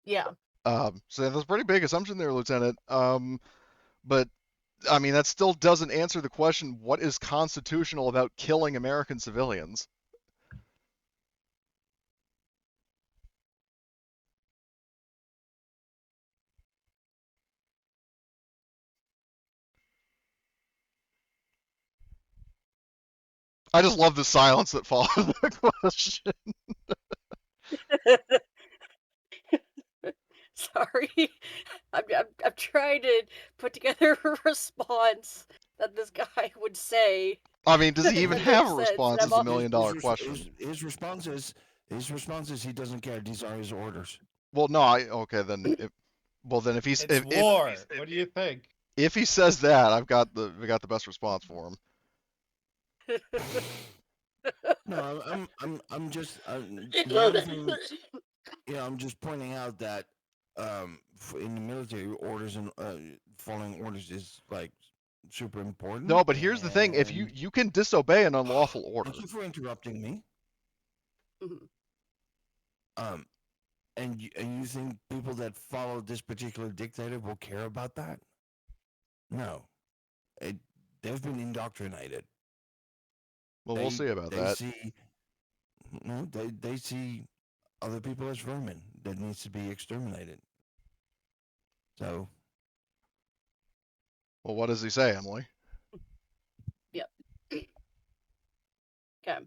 yeah. So that's a pretty big assumption there, Lieutenant. But that still doesn't answer the question, what is constitutional about killing American civilians? I just love the silence that follows the question. Sorry. I'm trying to put together a response that this guy would say. Does he even that have makes a sense, response? and Is I'm the al- million-dollar question. His response is he doesn't care. These are his orders. Well, no, okay, then. If he's It's war. What do you think? If he says that, we got the best response for him. No, I'm just the only thing, I'm just pointing out that in the military, orders and following orders is like super important. No, but here's the thing: if and- you can disobey an unlawful order. Thank you for interrupting me. Mhm. And you think people that follow this particular dictator will care about that? No, they've been indoctrinated. Well, we'll see about they that. They see other people as vermin that needs to be exterminated. So, Well, what does he say, Emily? Yep. Okay.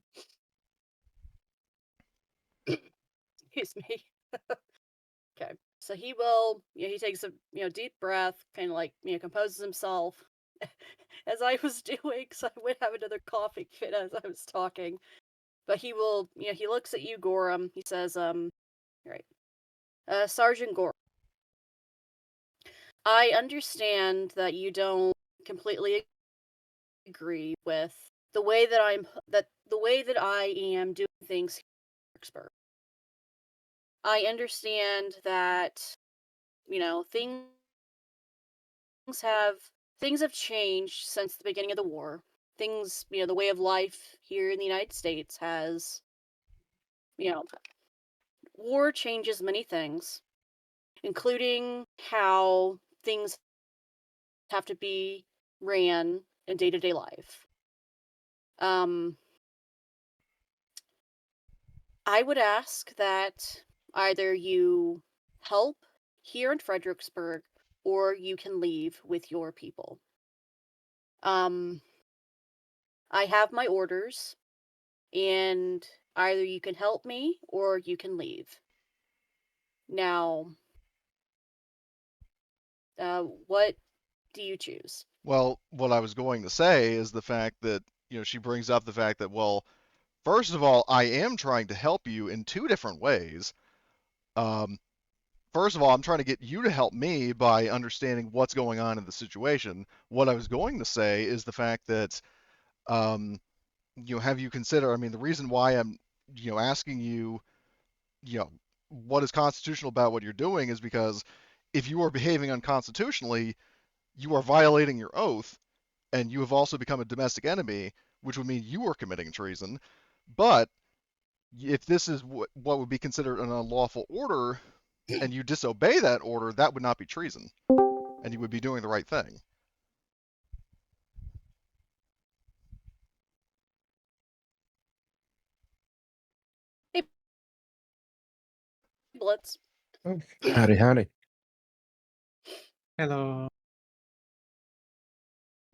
Excuse me. Okay. So he will, he takes a, deep breath, kind of like, composes himself. As I was doing, so I would have another coughing fit as I was talking. But he will, he looks at you, Gorham. He says, right. Sergeant Gorham, I understand that you don't completely agree with the way that I am doing things here in Vicksburg. I understand that, things have changed since the beginning of the war. Things, the way of life here in the United States has, war changes many things, including how things have to be ran in day-to-day life. I would ask that either you help here in Fredericksburg or you can leave with your people. I have my orders, and either you can help me or you can leave. Now, what do you choose? Well, what I was going to say is the fact that, she brings up the fact that, well, first of all, I am trying to help you in two different ways. first of all, I'm trying to get you to help me by understanding what's going on in the situation. What I was going to say is the fact that, have you considered? I mean, the reason why I'm, asking you, what is constitutional about what you're doing is because if you are behaving unconstitutionally, you are violating your oath, and you have also become a domestic enemy, which would mean you are committing treason. But if this is what would be considered an unlawful order, and you disobey that order, that would not be treason, and you would be doing the right thing. Hey, Blitz. Howdy, howdy. Hello.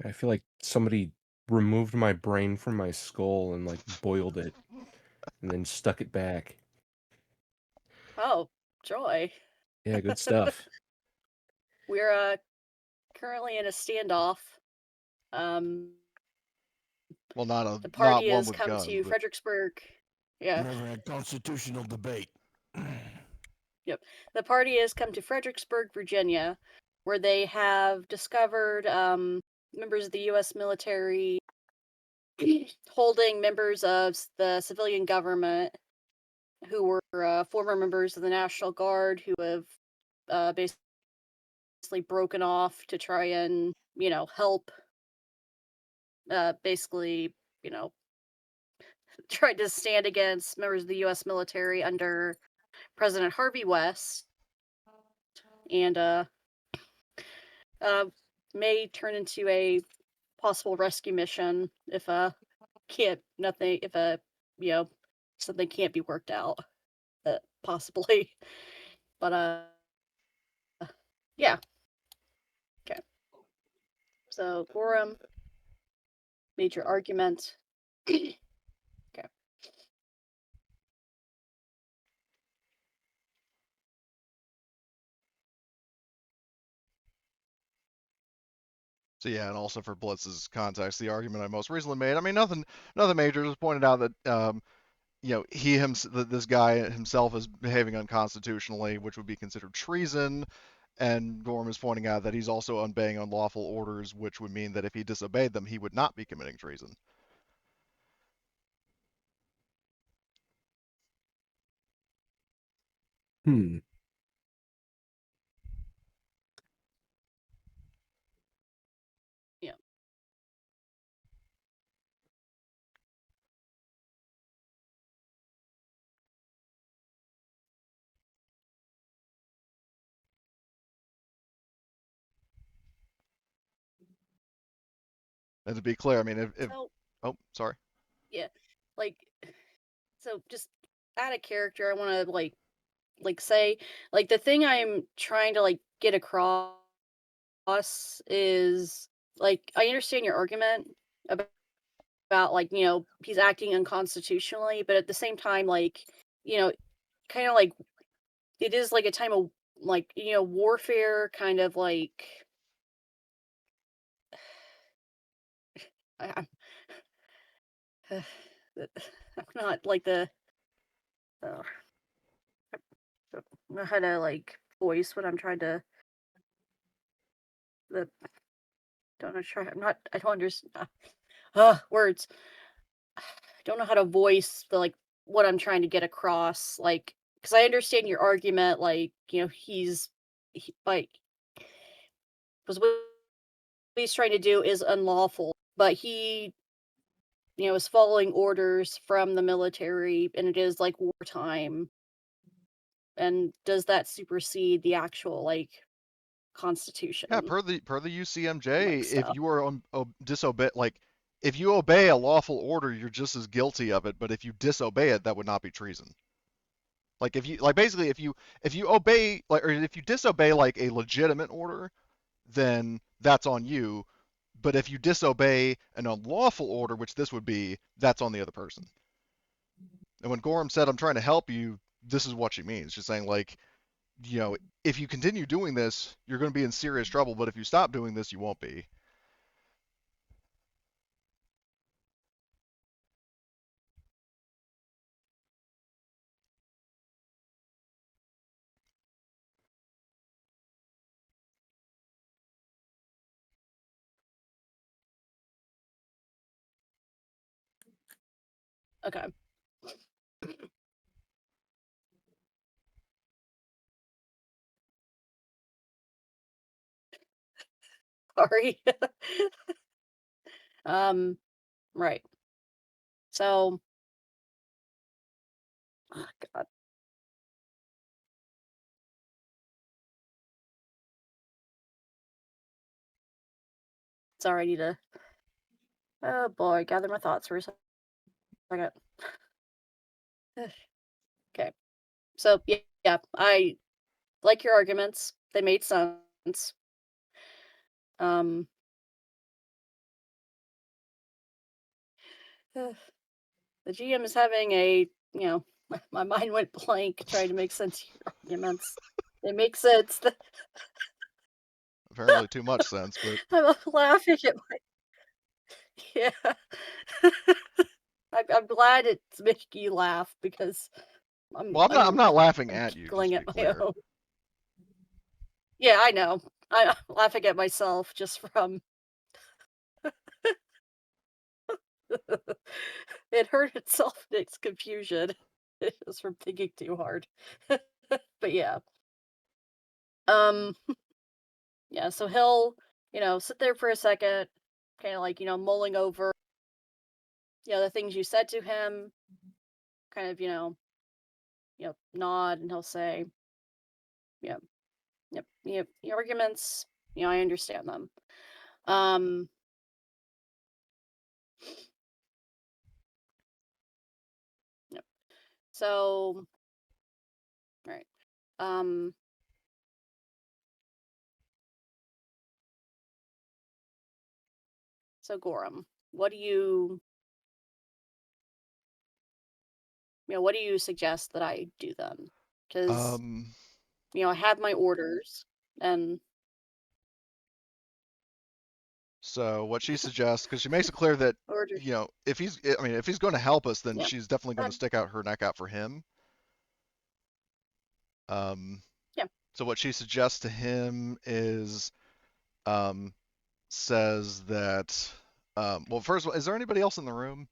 I feel like somebody removed my brain from my skull and like boiled it and then stuck it back. Oh, joy. Yeah, good stuff. We're currently in a standoff. Well, not The party one has with come guns, to but Fredericksburg. Yeah. We're having a constitutional debate. Yep. The party has come to Fredericksburg, Virginia, where they have discovered members of the U.S. military holding members of the civilian government who were former members of the National Guard who have basically broken off to try and, help, basically, tried to stand against members of the U.S. military under President Harvey West, and may turn into a possible rescue mission if something can't be worked out, possibly. But yeah. Okay. So Gorham made your argument. Okay. so yeah, and also for Blitz's context, the argument I most recently made, I mean, nothing major, just pointed out that, this guy himself is behaving unconstitutionally, which would be considered treason. And Gorham is pointing out that he's also obeying unlawful orders, which would mean that if he disobeyed them, he would not be committing treason. Hmm. Yeah. And to be clear, I mean, if So oh, sorry. yeah, like, so just out of character, I want to say, like, the thing I'm trying to get across is, like, I understand your argument about, he's acting unconstitutionally, but at the same time, you know kind of like it is like a time of warfare, kind of like I'm I'm not like the uh, I don't know how to voice what I'm trying to the I don't understand words. I don't know how to voice what I'm trying to get across, because I understand your argument, like because what he's trying to do is unlawful, but he is following orders from the military, and it is like wartime. And does that supersede the actual constitution, Yeah, per the UCMJ, if stuff? you are if you obey a lawful order, you're just as guilty of it. But if you disobey it, that would not be treason. Like if you basically if you obey or if you disobey like a legitimate order, then that's on you. But if you disobey an unlawful order, which this would be, that's on the other person. And when Gorham said, "I'm trying to help you," this is what she means. She's saying if you continue doing this, you're going to be in serious trouble. But if you stop doing this, you won't be. Okay. Sorry. Right. So, oh God. Sorry, I need to. Oh boy, gather my thoughts for a second. Okay. So yeah, I like your arguments. They made sense. Um, the GM is having my mind went blank trying to make sense of your arguments. They make sense. Apparently too much sense, but I'm laughing at my yeah. I'm glad it's making you laugh because well, I'm not laughing I'm at you, giggling just to at be my clear. own. Yeah, I know. I'm laughing at myself just from it hurt itself in its confusion. Just from thinking too hard. But yeah. Um yeah, so he'll, sit there for a second, kind of like, mulling over, the things you said to him, kind of, nod and he'll say, yeah, yep, your arguments, I understand them. Um yep. So, right. Um so Gorham, what do you what do you suggest that I do then? Because, Um, I have my orders and so what she suggests, because she makes it clear that, order if he's going to help us, then yeah. she's definitely going to stick out her neck out for him. Um, Yeah. so what she suggests to him is, says that, well, first of all, is there anybody else in the room?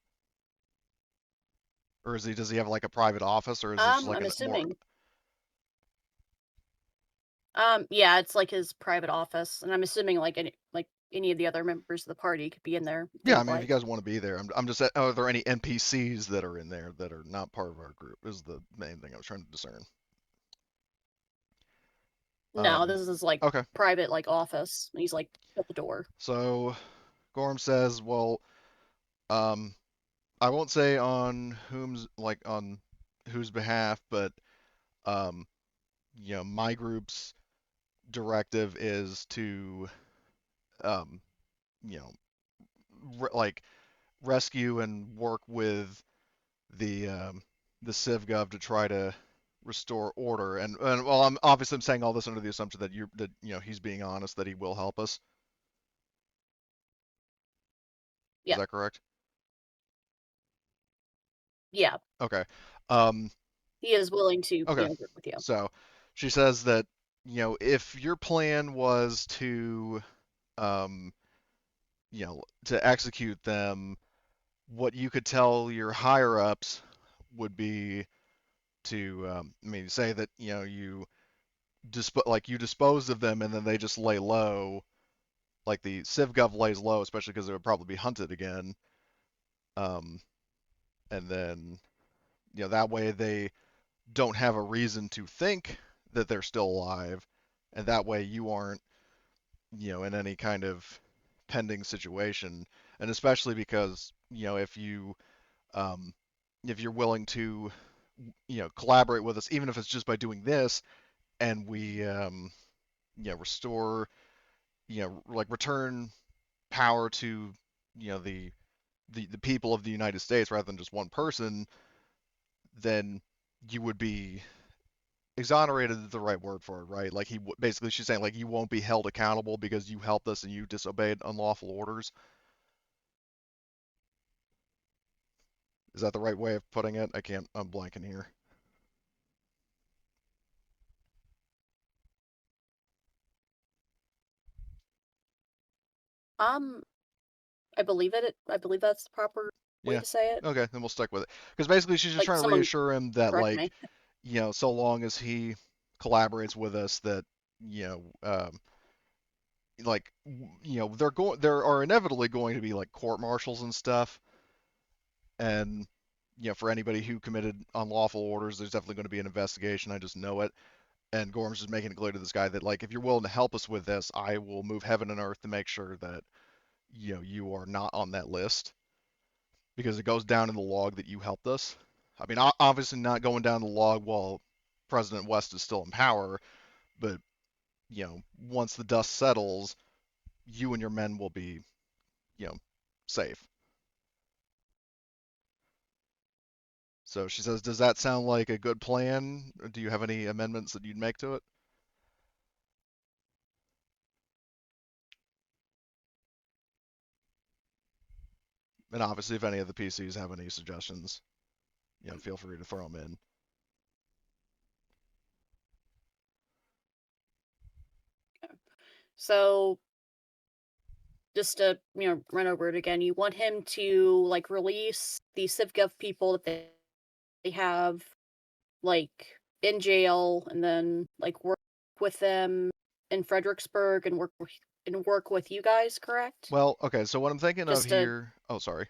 Or does he have like a private office, or is this just like I'm a more, assuming. Yeah, it's like his private office, and I'm assuming any of the other members of the party could be in there if they yeah, I would mean, if you like. guys want to be there, I'm just, are there any NPCs that are in there that are not part of our group, is the main thing I was trying to discern. No, this is like Okay. private office. And he's like at the door. So Gorham says, well, I won't say on whose behalf, but my group's directive is to um, you know, rescue and work with the CivGov to try to restore order. And well, I'm saying all this under the assumption that he's being honest, that he will help us. Yeah. Is that correct? Yeah. Okay. He is willing to Okay. work with you. So she says that, if your plan was to, to execute them, what you could tell your higher ups would be to, say that, you dispose of them and then they just lay low, like the CivGov lays low, especially because they would probably be hunted again. And then, that way they don't have a reason to think that they're still alive, and that way you aren't, in any kind of pending situation. And especially because, um, if you're willing to, collaborate with us, even if it's just by doing this, and we, restore, return power to, the people of the United States rather than just one person, then you would be exonerated is the right word for it, right? Like basically she's saying like you won't be held accountable because you helped us and you disobeyed unlawful orders. Is that the right way of putting it? I'm blanking here. I believe it. I believe that's the proper way Yeah. to say it. Okay, then we'll stick with it. Because basically, she's just Like, trying to someone reassure him that, correct like, me. so long as he collaborates with us, that, like, there are inevitably going to be like court martials and stuff, and for anybody who committed unlawful orders, there's definitely going to be an investigation. I just know it. And Gorham's just making it clear to this guy that, like, if you're willing to help us with this, I will move heaven and earth to make sure that you are not on that list, because it goes down in the log that you helped us. I mean, obviously not going down the log while President West is still in power, but once the dust settles, you and your men will be, safe. So she says, does that sound like a good plan? Or do you have any amendments that you'd make to it? And obviously, if any of the PCs have any suggestions, feel free to throw them in. So, just to run over it again, you want him to like release the CivGov people that they have like in jail, and then like work with them in Fredericksburg and work with you guys, correct? Well, okay. So what I'm thinking of Just to here. Oh, sorry.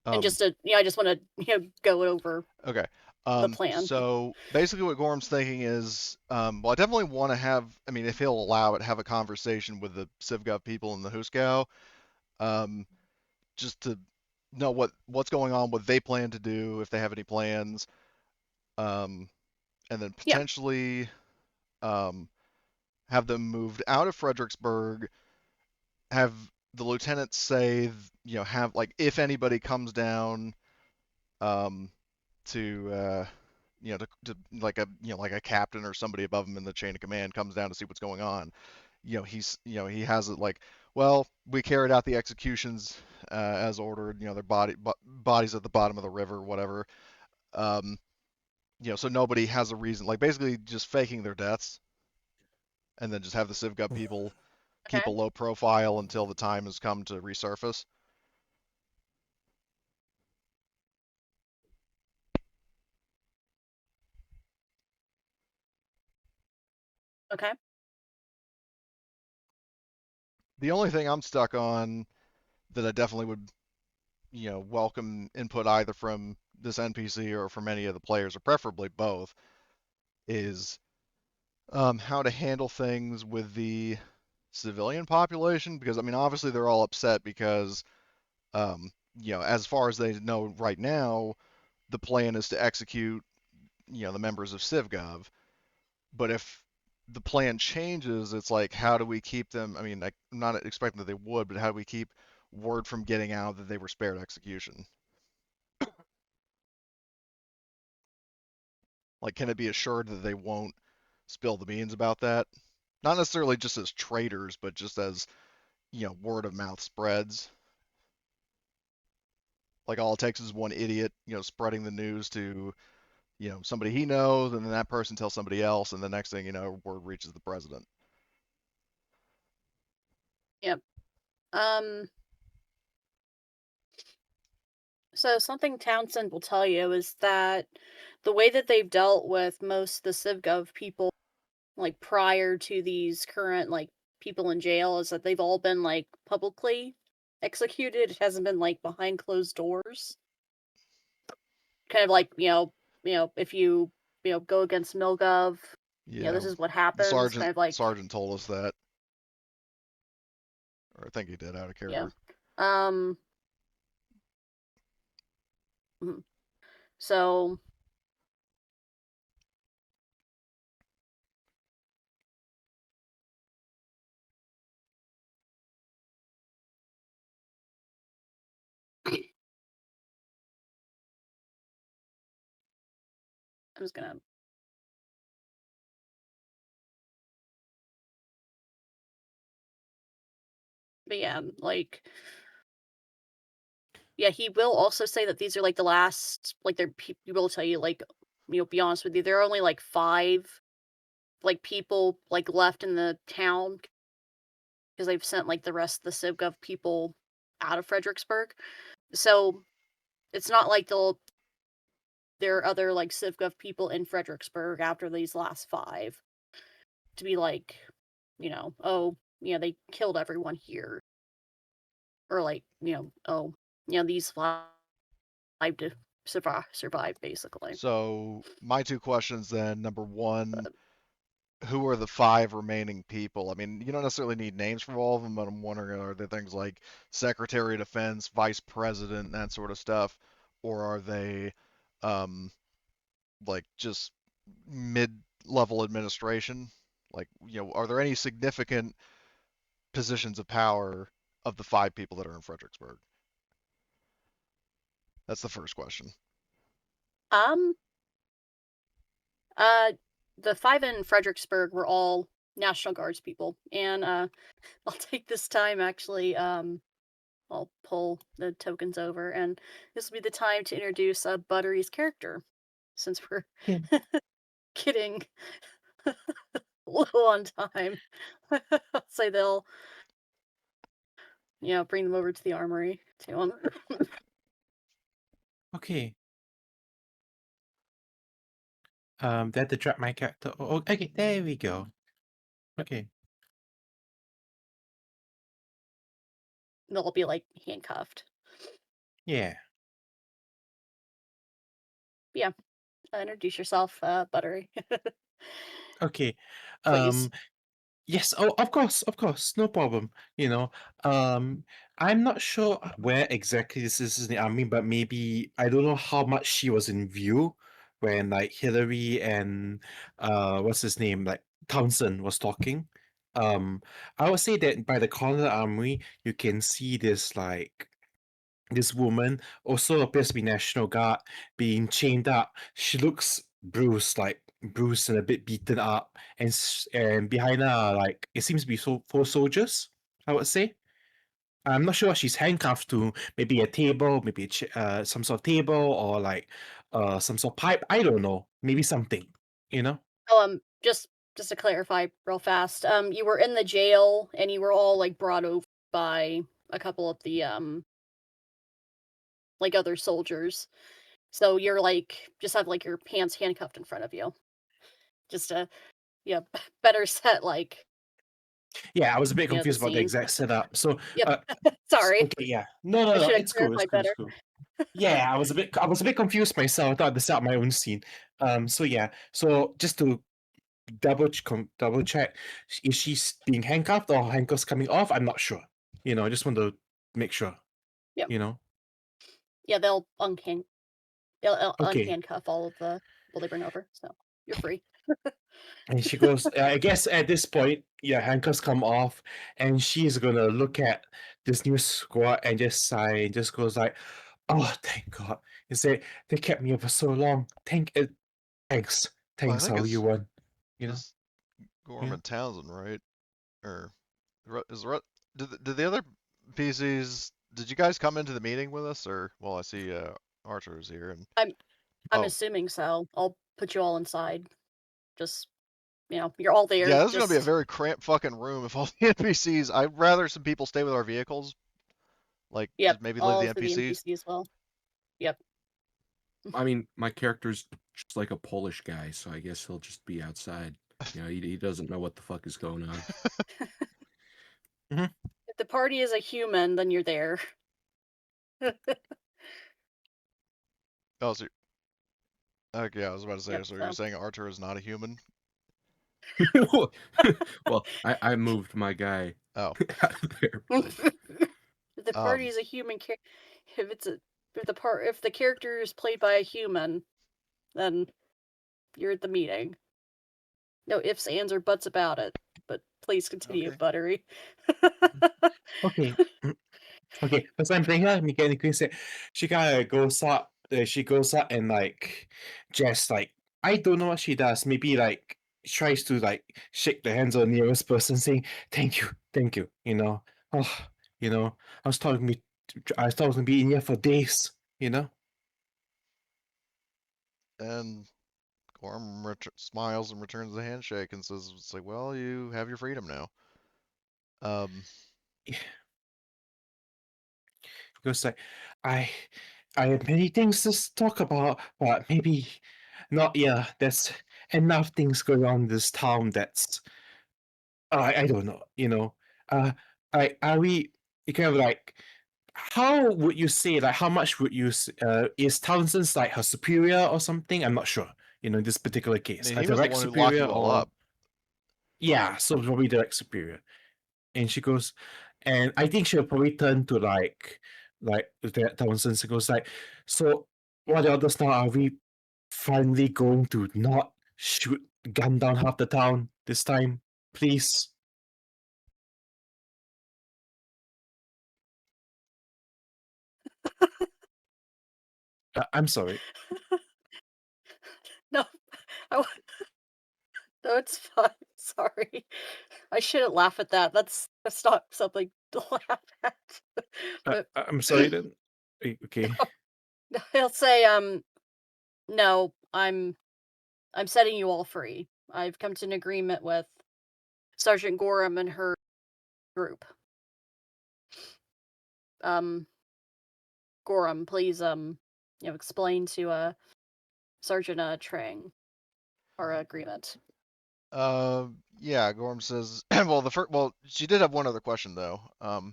and just to I just want to go over Okay. the plan. So basically, what Gorham's thinking is, well, I definitely want to have. I mean, if he'll allow it, have a conversation with the CivGov people in the Huskow, just to know what's going on, what they plan to do, if they have any plans, and then Yeah. potentially have them moved out of Fredericksburg. Have the lieutenants say, have like if anybody comes down, to to like a captain or somebody above him in the chain of command comes down to see what's going on. He has it like, well, we carried out the executions as ordered. Their bodies at the bottom of the river, whatever. So nobody has a reason. Like basically just faking their deaths, and then just have the CivGov people keep a Okay. low profile until the time has come to resurface. Okay. The only thing I'm stuck on that I definitely would, welcome input either from this NPC or from any of the players, or preferably both, is how to handle things with the civilian population. Because, I mean, obviously they're all upset because, as far as they know right now, the plan is to execute, the members of CivGov. But if the plan changes, it's like, how do we keep them? I mean, I'm not expecting that they would, but how do we keep word from getting out that they were spared execution? Like, can it be assured that they won't spill the beans about that? Not necessarily just as traitors, but just as, word of mouth spreads. Like, all it takes is one idiot, spreading the news to, somebody he knows, and then that person tells somebody else, and the next thing you know, word reaches the president. Yep. So something Townsend will tell you is that the way that they've dealt with most of the CivGov people, like prior to these current like people in jail, is that they've all been like publicly executed. It hasn't been like behind closed doors. Kind of like if you go against MilGov, Yeah, this is what the happens. Kind of like sergeant told us that, or I think he did out of yeah. character. So I'm just gonna. But yeah, like, yeah, he will also say that these are like the last, like, he will tell you, like, be honest with you, there are only like 5, like, people like left in the town because they've sent like the rest of the CivGov people out of Fredericksburg. So it's not like there are other like CivGov people in Fredericksburg after these last 5 to be like, oh, they killed everyone here. Or like, oh, these 5 to survive basically. So my 2 questions then. Number 1, But who are the 5 remaining people? I mean, you don't necessarily need names for all of them, but I'm wondering, are there things like Secretary of Defense, Vice President, that sort of stuff, or are they like just mid-level administration? Like, are there any significant positions of power of the 5 people that are in Fredericksburg? That's the first question. The 5 in Fredericksburg were all National Guards people, and I'll take this time actually. I'll pull the tokens over, and this will be the time to introduce Buttery's character, since we're Yeah. getting low on time. I'll say they'll, bring them over to the armory to him. Okay. That to drop my character. Oh, okay, there we go. Okay. They'll be like handcuffed. Yeah. Yeah. Introduce yourself, Buttery. Okay. Please. Yes, oh, of course, no problem. I'm not sure where exactly this is in the army, but maybe I don't know how much she was in view when like Hillary and what's his name, like Townsend was talking. I would say that by the corner of the armory, you can see this woman also appears to be National Guard, being chained up. She looks bruised and a bit beaten up, and behind her, like it seems to be 4 soldiers. I would say. I'm not sure what she's handcuffed to. Maybe a table, maybe some sort of table, or like some sort of pipe. I don't know. Maybe something. You know. Oh, just to clarify real fast, you were in the jail and you were all like brought over by a couple of the like other soldiers. So you're like just have like your hands handcuffed in front of you. Just to better set like Yeah, I was a bit the confused about the scene. exact setup. So, Yep. Sorry. okay, yeah, no, I no, should have it's cool, it's clarified cool, it's better. cool. Yeah, I was a bit confused myself. I thought I'd set up my own scene. So yeah, so just to double check, is she being handcuffed or handcuffs coming off? I'm not sure. I just want to make sure. Yep. You know. Yeah, they'll Okay. unhandcuff all of the people they bring over, so you're free. And she goes, I guess at this point, yeah, handcuffs come off, and she's gonna look at this new squad and just sigh and just goes like, "Oh, thank God! You say they kept me up for so long. Thanks, Well, I thanks, think how it's you won." You know, this Gorham yeah. and Townsend, right? Or is the did the other PCs? Did you guys come into the meeting with us, or well, I see Archer's here, and I'm oh assuming so. I'll put you all inside. Just you're all there. yeah, this is gonna be a Just very cramped fucking room if all the NPCs. I'd rather some people stay with our vehicles, like yep, just maybe leave all the for the NPCs. NPC as well. Yep. I mean, my character's just like a Polish guy, so I guess he'll just be outside. He doesn't know what the fuck is going on. If the party is a human, then you're there. Oh, so okay, I was about to say, Yep. so So you're saying Archer is not a human? Well, I moved my guy Oh, out of there. if the party is a human, if the character is played by a human, then you're at the meeting. No ifs, ands, or buts about it. But please continue, Okay. Buttery. Okay. Okay, first time playing her, Mechanic Queen said she kind of goes up. She goes up and like just like I don't know what she does. Maybe like tries to like shake the hands of the nearest person, saying thank you. Oh, I was talking me, I was talking to be in here for days. And Gorham smiles and returns the handshake and says, "It's like, well, you have your freedom now." Um, goes like, I have many things to talk about, but maybe not. Yeah, there's enough things going on in this town. That's I don't know. Are we kind of like? How would you say, like, how much would you is Townsend's like her superior or something? I'm not sure. In this particular I case, mean, a he was the direct one who locked superior you all or up. yeah, so probably direct superior. And she goes, and I think she'll probably turn to like Townsend. She goes like, so what else now? Are we finally going to not gun down half the town this time, please? I'm sorry. No, no, it's fine. Sorry, I shouldn't laugh at that. That's not something to laugh at. But I'm sorry then. Okay. he'll say, no, I'm setting you all free. I've come to an agreement with Sergeant Gorham and her group. Gorham, please, explain to Sergeant Trang our agreement. Yeah, Gorham says. Well, she did have one other question though. Oh,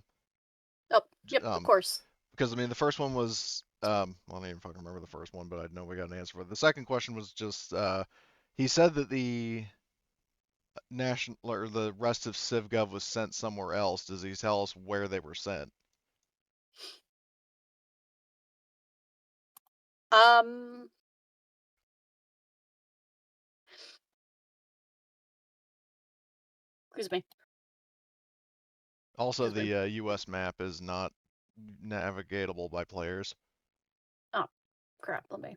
yep, of course. Because I mean, the first one was, well, I don't even fucking remember the first one, but I know we got an answer for it. The second question was just, he said that the national or the rest of CivGov was sent somewhere else. Does he tell us where they were sent? Excuse me. Also, Excuse the U.S. map is not navigatable by players. Oh, crap. Let me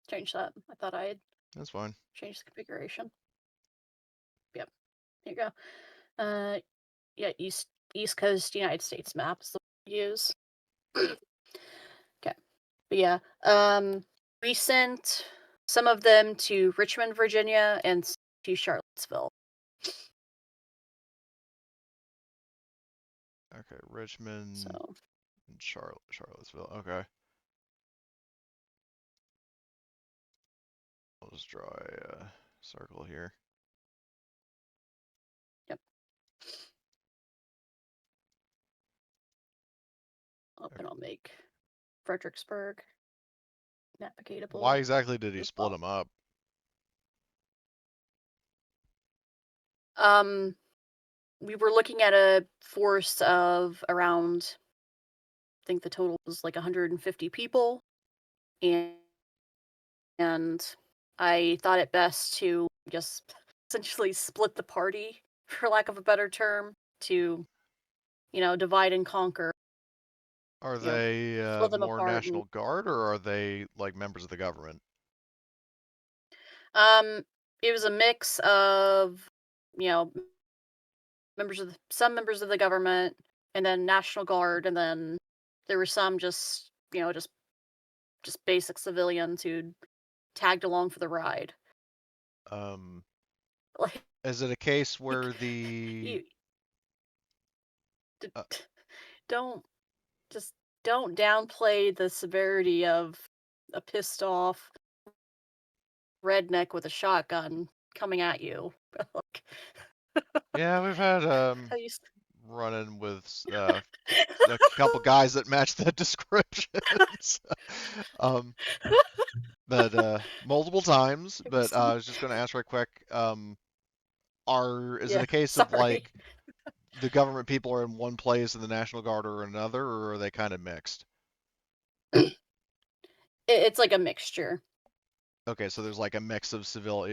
change that. I thought I had That's fine. changed the configuration. Yep. There you go. Yeah, East Coast United States map is the one we use. Okay. But yeah, we sent some of them to Richmond, Virginia, and to Charlottesville. Okay, Richmond So and Charlottesville. Okay. I'll just draw a circle here. yep. And I'll make Fredericksburg navigatable. Why exactly did he as split well. them up? We were looking at a force of around, I think the total was like 150 people, and I thought it best to just essentially split the party, for lack of a better term, to, divide and conquer. Are You know, they split them more apart. National Guard or are they like members of the government? It was a mix of, some members of the government, and then National Guard, and then there were some just basic civilians who tagged along for the ride. Like, Is it a case where the you don't downplay the severity of a pissed off redneck with a shotgun coming at you? Yeah, we've had How you run-in with a couple guys that match that description. But multiple times. But I was just going to ask right quick. Is it a case of like the government people are in one place and the National Guard are in another, or are they kind of mixed? It's like a mixture. Okay, so there's like a mix of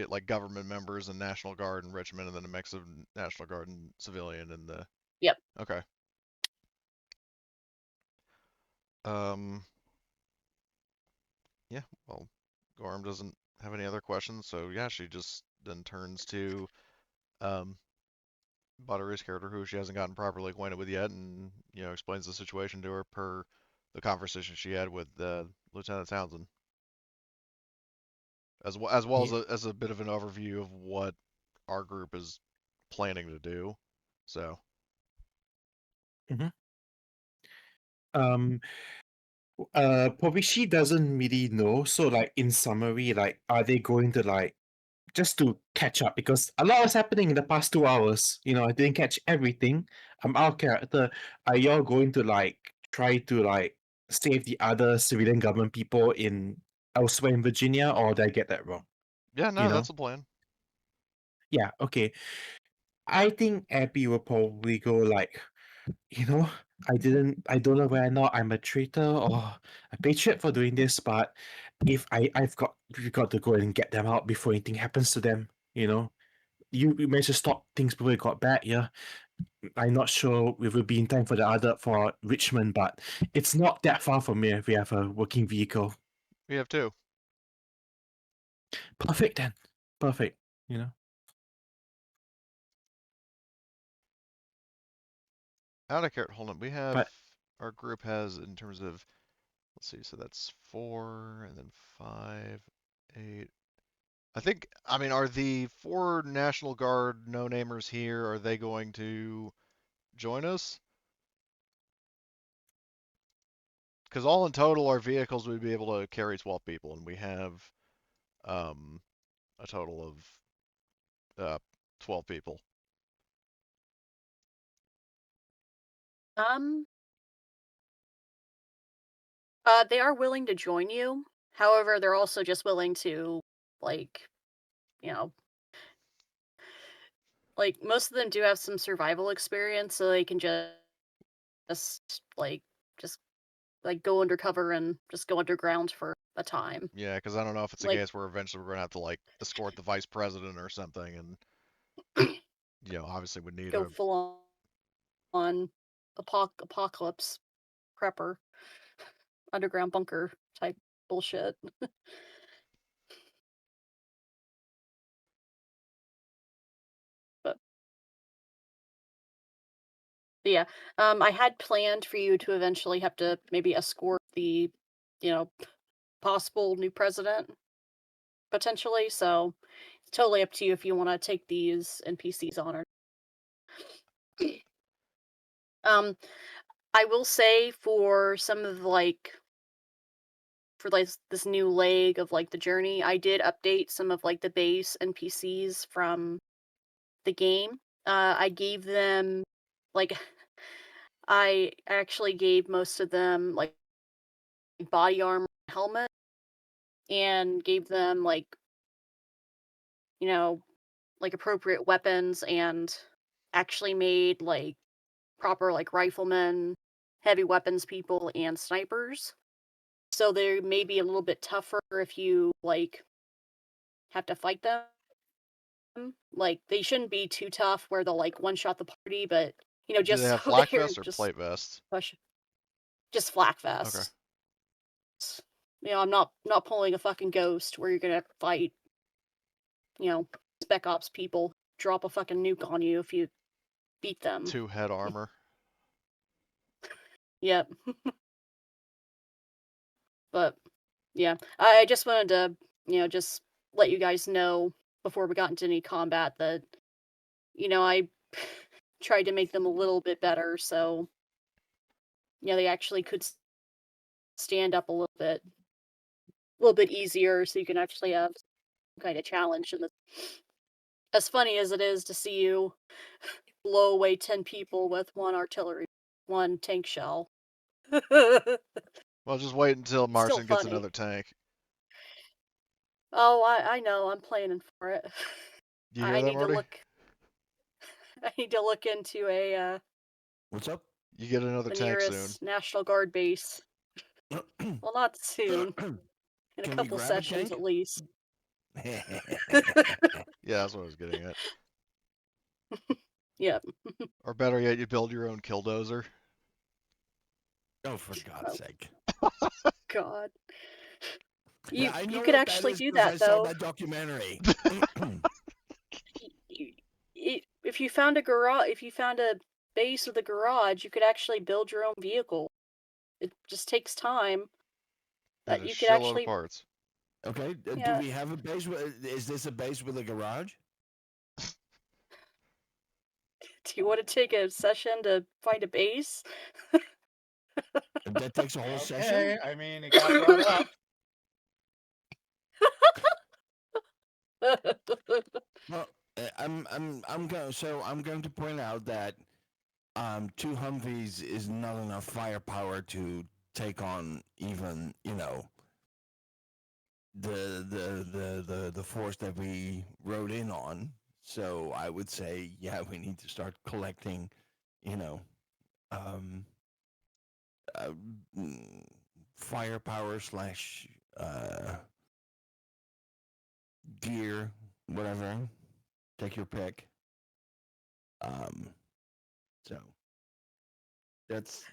like government members and National Guard in Richmond, and then a mix of National Guard and civilian in the. Yep. Okay. Yeah. Well, Gorham doesn't have any other questions, so yeah, she just then turns to Buttery's character, who she hasn't gotten properly acquainted with yet, and explains the situation to her per the conversation she had with Lieutenant Townsend, as well as a bit of an overview of what our group is planning to do. So. Um, probably she doesn't really know. So, like in summary, like, are they going to like just to catch up because a lot was happening in the past 2 hours. I didn't catch everything. I'm out of character. Are y'all going to like try to like save the other civilian government people in elsewhere in Virginia, or did I get that wrong? Yeah, no, You know? that's the plan. Yeah, okay. I think Abby will probably go like, I don't know whether or not I'm a traitor or a patriot for doing this, but if we've got to go and get them out before anything happens to them, You managed to stop things before it got bad, yeah. I'm not sure if we'll be in time for Richmond, but it's not that far from here if we have a working vehicle. We have 2. Perfect then. Perfect, Out of character. Hold on. We have But our group has in terms of, let's see, so that's 4 and then 5, 8. I mean, are the 4 National Guard no-namers here? Are they going to join us? Because all in total, our vehicles would be able to carry 12 people, and we have a total of 12 people. They are willing to join you. However, they're also just willing to, like, most of them do have some survival experience, so they can just go undercover and just go underground for a time. Yeah, because I don't know if it's a case where eventually we're gonna have to like escort the vice president or something, and obviously we need Go full on apocalypse prepper, underground bunker type bullshit. But yeah, I had planned for you to eventually have to maybe escort the, possible new president potentially. So it's totally up to you if you want to take these NPCs on or. I will say for some of this new leg of the journey, I did update some of the base NPCs from the game. I gave them like I actually gave most of them body armor, helmet, and gave them appropriate weapons, and actually made proper riflemen, heavy weapons people, and snipers. So they may be a little bit tougher if you have to fight them. They shouldn't be too tough where they'll one shot the party, but do just they have so flak they're vests or plate vests? just flak vests. Okay. I'm not pulling a fucking Ghost where you're gonna fight, spec ops people, drop a fucking nuke on you if you beat them. 2 head armor. Yep. But yeah, I just wanted to, just let you guys know before we got into any combat that, I tried to make them a little bit better, so they actually could stand up a little bit easier, so you can actually have some kind of challenge. And as funny as it is to see you blow away 10 people with one tank shell. Well, just wait until Martian gets funny. another tank. Oh, I know. I'm planning for it. You hear I that, need Marty? to look. I need to look into What's up? You get another the tank soon. nearest National Guard base. Well, not soon. In a Can we couple grab a sessions tank? at least. Yeah, that's what I was getting at. Yep. Or better yet, you build your own killdozer. Oh, for God's sake! God. Yeah, I know You could what actually is do 'cause that I saw though. that documentary. If you found a base with a garage, you could actually build your own vehicle. It just takes time. And But a you could shitload actually. of parts. Okay, Yeah. do we have a base? Is this a base with a garage? Do you want to take a session to find a base? If that takes a whole Okay, session. I mean, it got brought up. Well, I'm going to point out that 2 Humvees is not enough firepower to take on even the force that we rode in on. So I would say, yeah, we need to start collecting, um, uh, firepower slash gear, whatever. Take your pick. So that's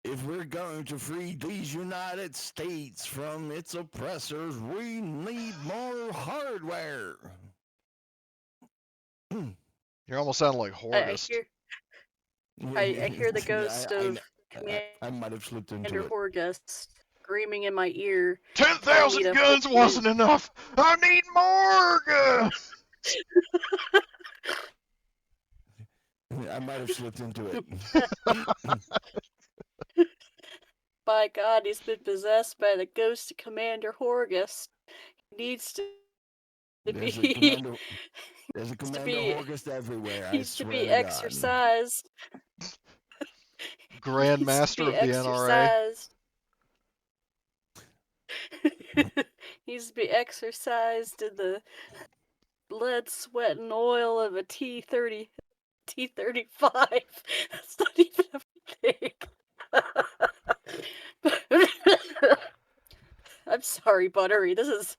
if we're going to free these United States from its oppressors, we need more hardware. You're almost sounding like Horgust. I hear the ghost of I might have slipped into Commander it. Horgust screaming in my ear. 10,000 guns wasn't enough. I need more guns. I might have slipped into it. By God, he's been possessed by the ghost of Commander Horgust. He needs to There's be. There's a Commander Horgust everywhere. Needs to be exercised. Grandmaster of the NRA. Needs to be exercised in the blood, sweat, and oil of a T-35. That's not even a thing. I'm sorry, Buttery. This is...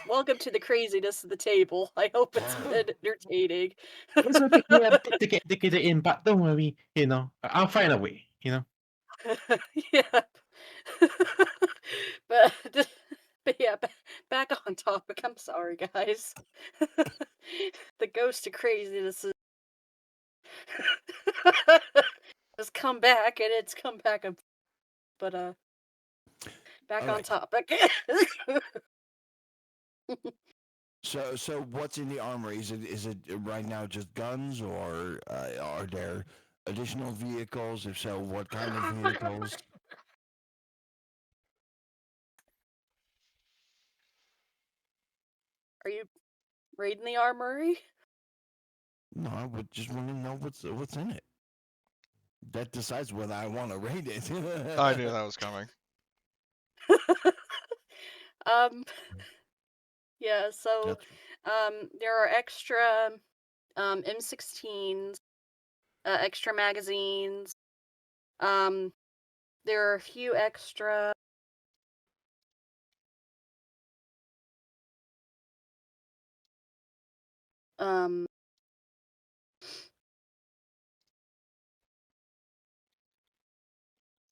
welcome to the craziness of the table. I hope it's been entertaining. It's okay. We have to get it in, but don't worry. I'll find a way. Yeah. but yeah, back on topic. I'm sorry, guys. The ghost of craziness has come back, and it's come back. But back on topic. So what's in the armory? Is it right now just guns, or are there additional vehicles? If so, what kind of vehicles? Are you raiding the armory? No, I would just want to know what's in it. That decides whether I want to raid it. I knew that was coming. Yeah, so there are extra M16s, extra magazines. There are a few extra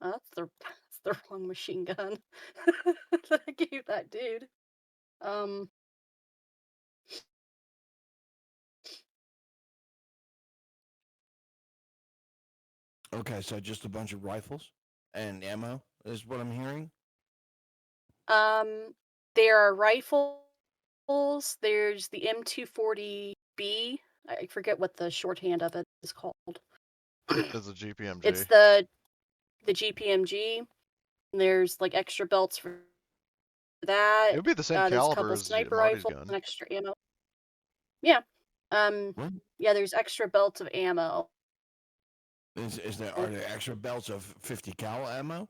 that's the wrong machine gun that I gave that dude. Okay, so just a bunch of rifles and ammo is what I'm hearing. There are rifles. There's the M240B. I forget what the shorthand of it is called. It's a GPMG. It's the GPMG. There's like extra belts for that. It would be the same there's a caliber couple as sniper Marty's rifles gun. and extra ammo. Yeah. Yeah, there's extra belts of ammo. Are there extra belts of 50 cal ammo?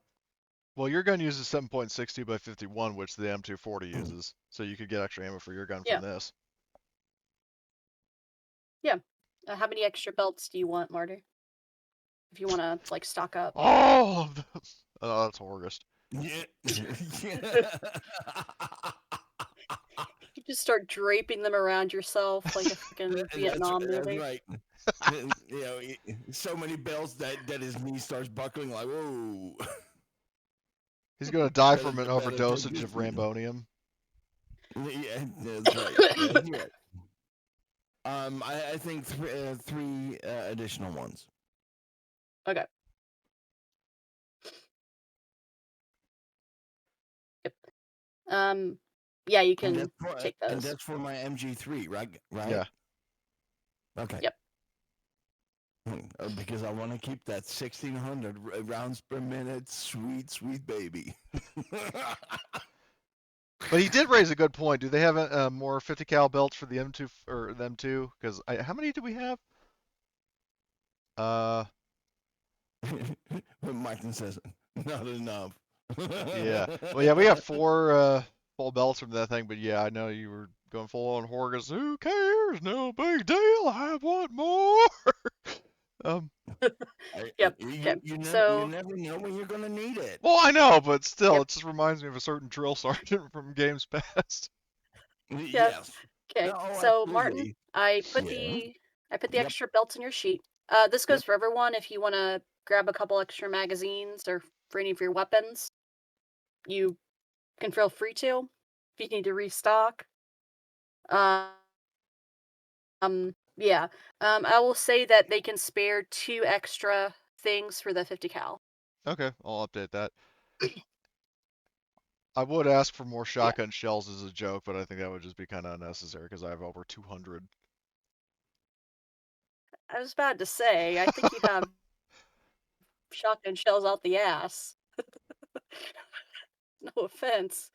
Well, your gun uses 7.62 by 51, which the M240 uses, so you could get extra ammo for your gun from this. Yeah. How many extra belts do you want, Marty? If you want to like stock up. All of them. Oh, that's Horgust. Yeah. You just start draping them around yourself like a fucking Vietnam movie. That's right. So many belts that his knee starts buckling like, whoa. He's gonna die from an overdosage of Rambonium. Yeah, that's right. That's right. I think three additional ones. Okay. Yep. Yeah, you can take those. And that's for my MG3, right? Yeah. Okay. Yep. Because I want to keep that 1,600 rounds per minute, sweet, sweet baby. But he did raise a good point. Do they have more 50 cal belts for the M2 or the M2? Because how many do we have? Martin says, not enough. Yeah. Well, yeah, we have 4 full belts from that thing. But yeah, I know you were going full on Horgus. Who cares? No big deal. I want more. Yep. You Okay. never So know when you're gonna need it. Well, I know, but still, Yep. it just reminds me of a certain drill sergeant from games past. Yes. okay. Oh, So Martin, absolutely. I put Yeah. the Yep. extra belts in your sheet. This goes for everyone. If you want to grab a couple extra magazines or for any of your weapons, you can feel free to. If you need to restock. Yeah. I will say that they can spare 2 extra things for the 50 cal. Okay, I'll update that. I would ask for more Yeah. shotgun shells as a joke, but I think that would just be kind of unnecessary because I have over 200. I was about to say, I think you have shotgun shells out the ass. No offense.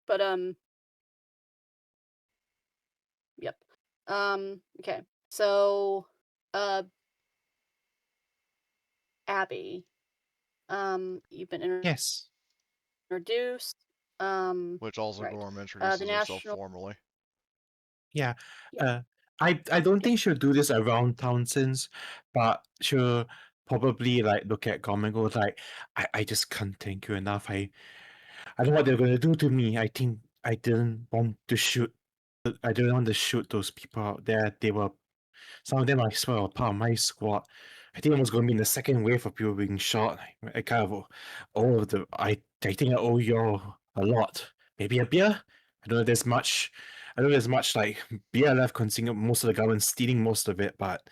But yep. Okay. So Abby, you've been Yes. introduced. Which also Right. Gorham The introduces herself national formally. Yeah. yeah. I don't think she'll do this around Townsend's, but she'll probably like look at Gorham and go like, I just can't thank you enough. I know what they're gonna do to me. I think I didn't want to shoot. I didn't want to shoot those people out there. Some of them I swear were part of my squad. I think I was going to be in the second wave of people being shot. I kind of owe the. I think I owe y'all a lot. Maybe a beer. I don't know. If there's much. I don't know. If there's much like beer left, considering most of the government stealing most of it. But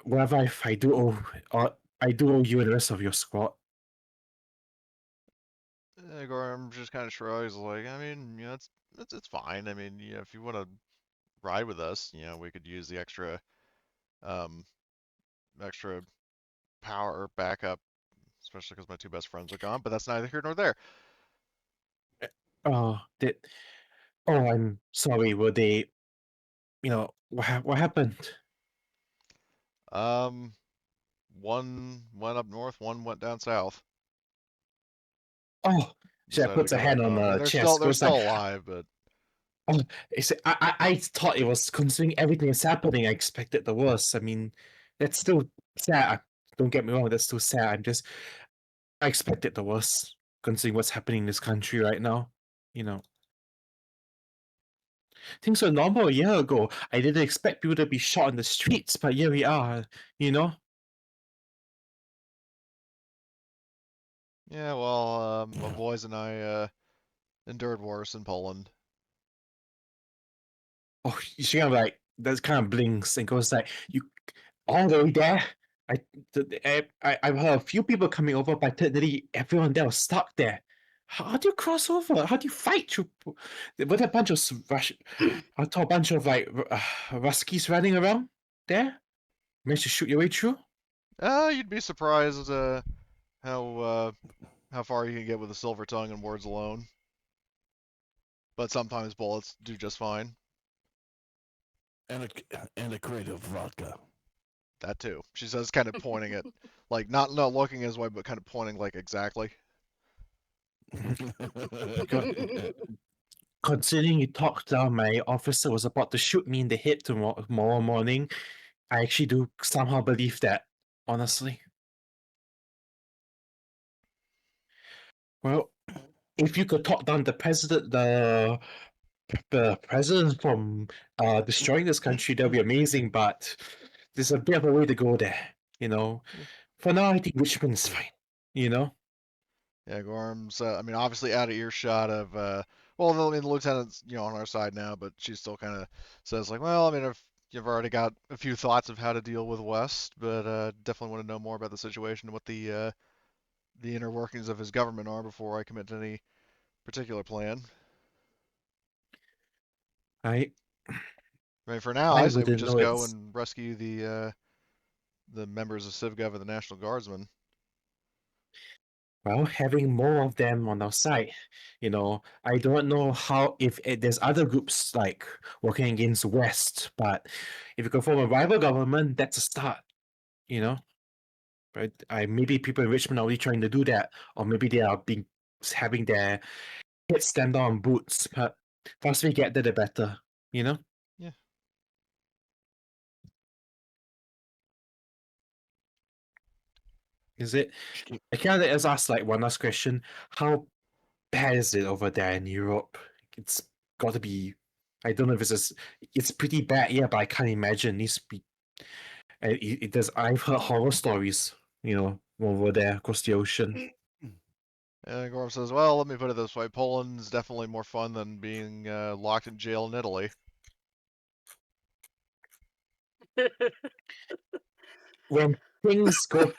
whatever, if I do owe, I do owe you and the rest of your squad. Gorham just kind of shrugs, like, I mean, you know, it's fine. I mean, you know, if you want to ride with us, you know, we could use the um, extra power backup, especially because my 2 best friends are gone. But that's neither here nor there. Oh, did. Oh, I'm sorry. Were they? What happened? One went up north, one went down south. Oh, she Decided to puts a go back hand on home. I mean, the chest. they're Goes like, still alive, but oh, I thought it was considering everything that's happening. I expected the worst. I mean, that's still sad. Don't get me wrong. That's still sad. I expected the worst considering what's happening in this country right now. You know, things were normal a year ago. I didn't expect people to be shot in the streets, but here we are. You know. yeah, well, my boys and I endured worse in Poland. Oh, she kind of like that kind of blinks and goes like, "You all the way there." I've heard a few people coming over, but technically everyone there was stuck there. How do you cross over? How do you fight through? Were there a bunch of I saw a bunch of like Ruskies running around there? Managed to shoot your way through? You'd be surprised how far you can get with a silver tongue and words alone. But sometimes bullets do just fine. And a crate of vodka. That too. She says, kind of pointing at, like not looking his way, but kind of pointing like exactly. Considering you talked down my officer was about to shoot me in the head tomorrow morning, I actually do somehow believe that, honestly. Well, if you could talk down the president from destroying this country, that'd be amazing. But there's a bit of a way to go there, you know. For now, I think Richmond is fine, you know. Yeah, Gorham's. I mean, obviously out of earshot of. Well, I mean, the lieutenant's on our side now, but she still kind of says like, well, I mean, if you've already got a few thoughts of how to deal with West, but definitely want to know more about the situation and what the inner workings of his government are before I commit to any particular plan. I I mean, for now, I I say we wouldn't just know go it's and rescue the the members of CivGov and the National Guardsmen. Well, having more of them on our side, I don't know how if there's other groups like working against West, but if you can form a rival government, that's a start, But maybe people in Richmond are already trying to do that, or maybe they are having their heads stand on boots. But the faster we get there, the better, Yeah. Is it? I can't just ask like one last question. How bad is it over there in Europe? It's got to be. I don't know if it's pretty bad, yeah, but I can't imagine it needs to be. I've heard horror stories, over there across the ocean. And Gorham says, well, let me put it this way. Poland's definitely more fun than being locked in jail in Italy. When things go,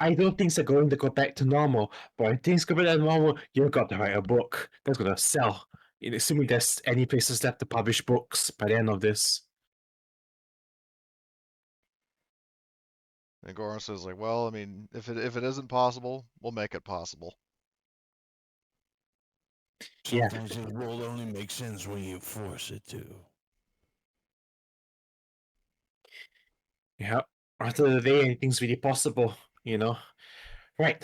I don't think they're going to go back to normal, but when things go back to normal, you've got to write a book that's going to sell. Assuming there's any places left to publish books by the end of this. And Gorham says, like, well, I mean, if it isn't possible, we'll make it possible. Sometimes the world only makes sense when you force it to. Yeah. After the day, anything's really possible, Right,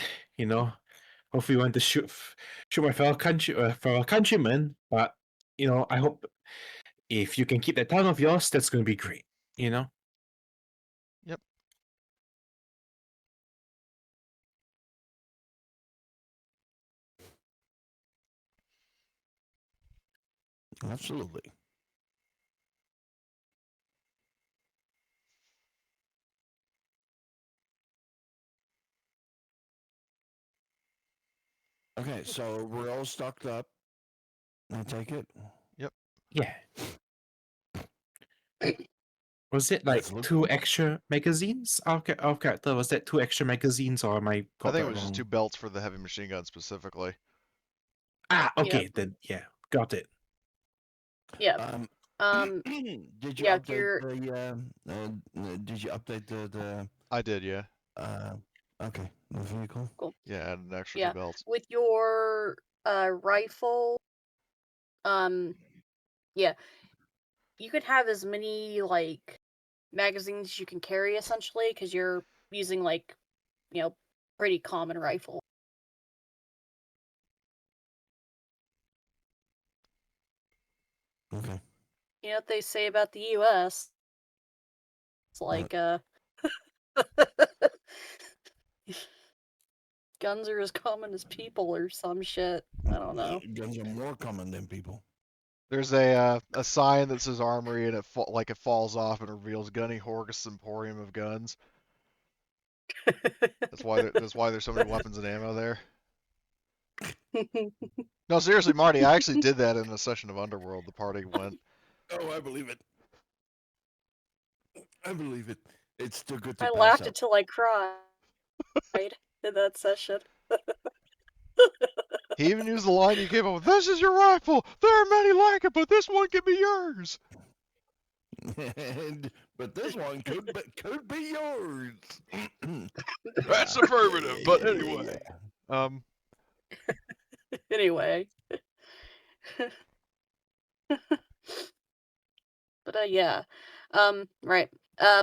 hopefully we want to shoot my fellow countrymen, but, I hope if you can keep that town of yours, that's going to be great, Yep. Absolutely. Okay, so we're all stocked up. I take it. Yeah. Was it like Let's look. 2 extra magazines? Our character, was that 2 extra magazines, or am I I got think it that was just wrong? 2 belts for the heavy machine gun specifically. Okay, then yeah, got it. Yeah. Did you yeah, update you're- did you update the I did, yeah. okay, the vehicle? Yeah, add an extra Yeah. 2 belts. with your rifle, yeah, you could have as many like magazines as you can carry essentially, because you're using like, pretty common rifle. Okay. You know what they say about the U.S.? It's like guns are as common as people or some shit. I don't know. Guns are more common than people. There's a sign that says armory, and it falls off and reveals Gunny Horgus Emporium of Guns. That's why there's so many weapons and ammo there. No, seriously, Marty, I actually did that in a session of Underworld. The party went. Oh, I believe it. I believe it. It's too good to I pass laughed up. until I cried in that session. He even used the line you came up with. This is your rifle. There are many like it, but this one can be yours. But this one could be yours. That's affirmative. But anyway, Anyway. But yeah. Right.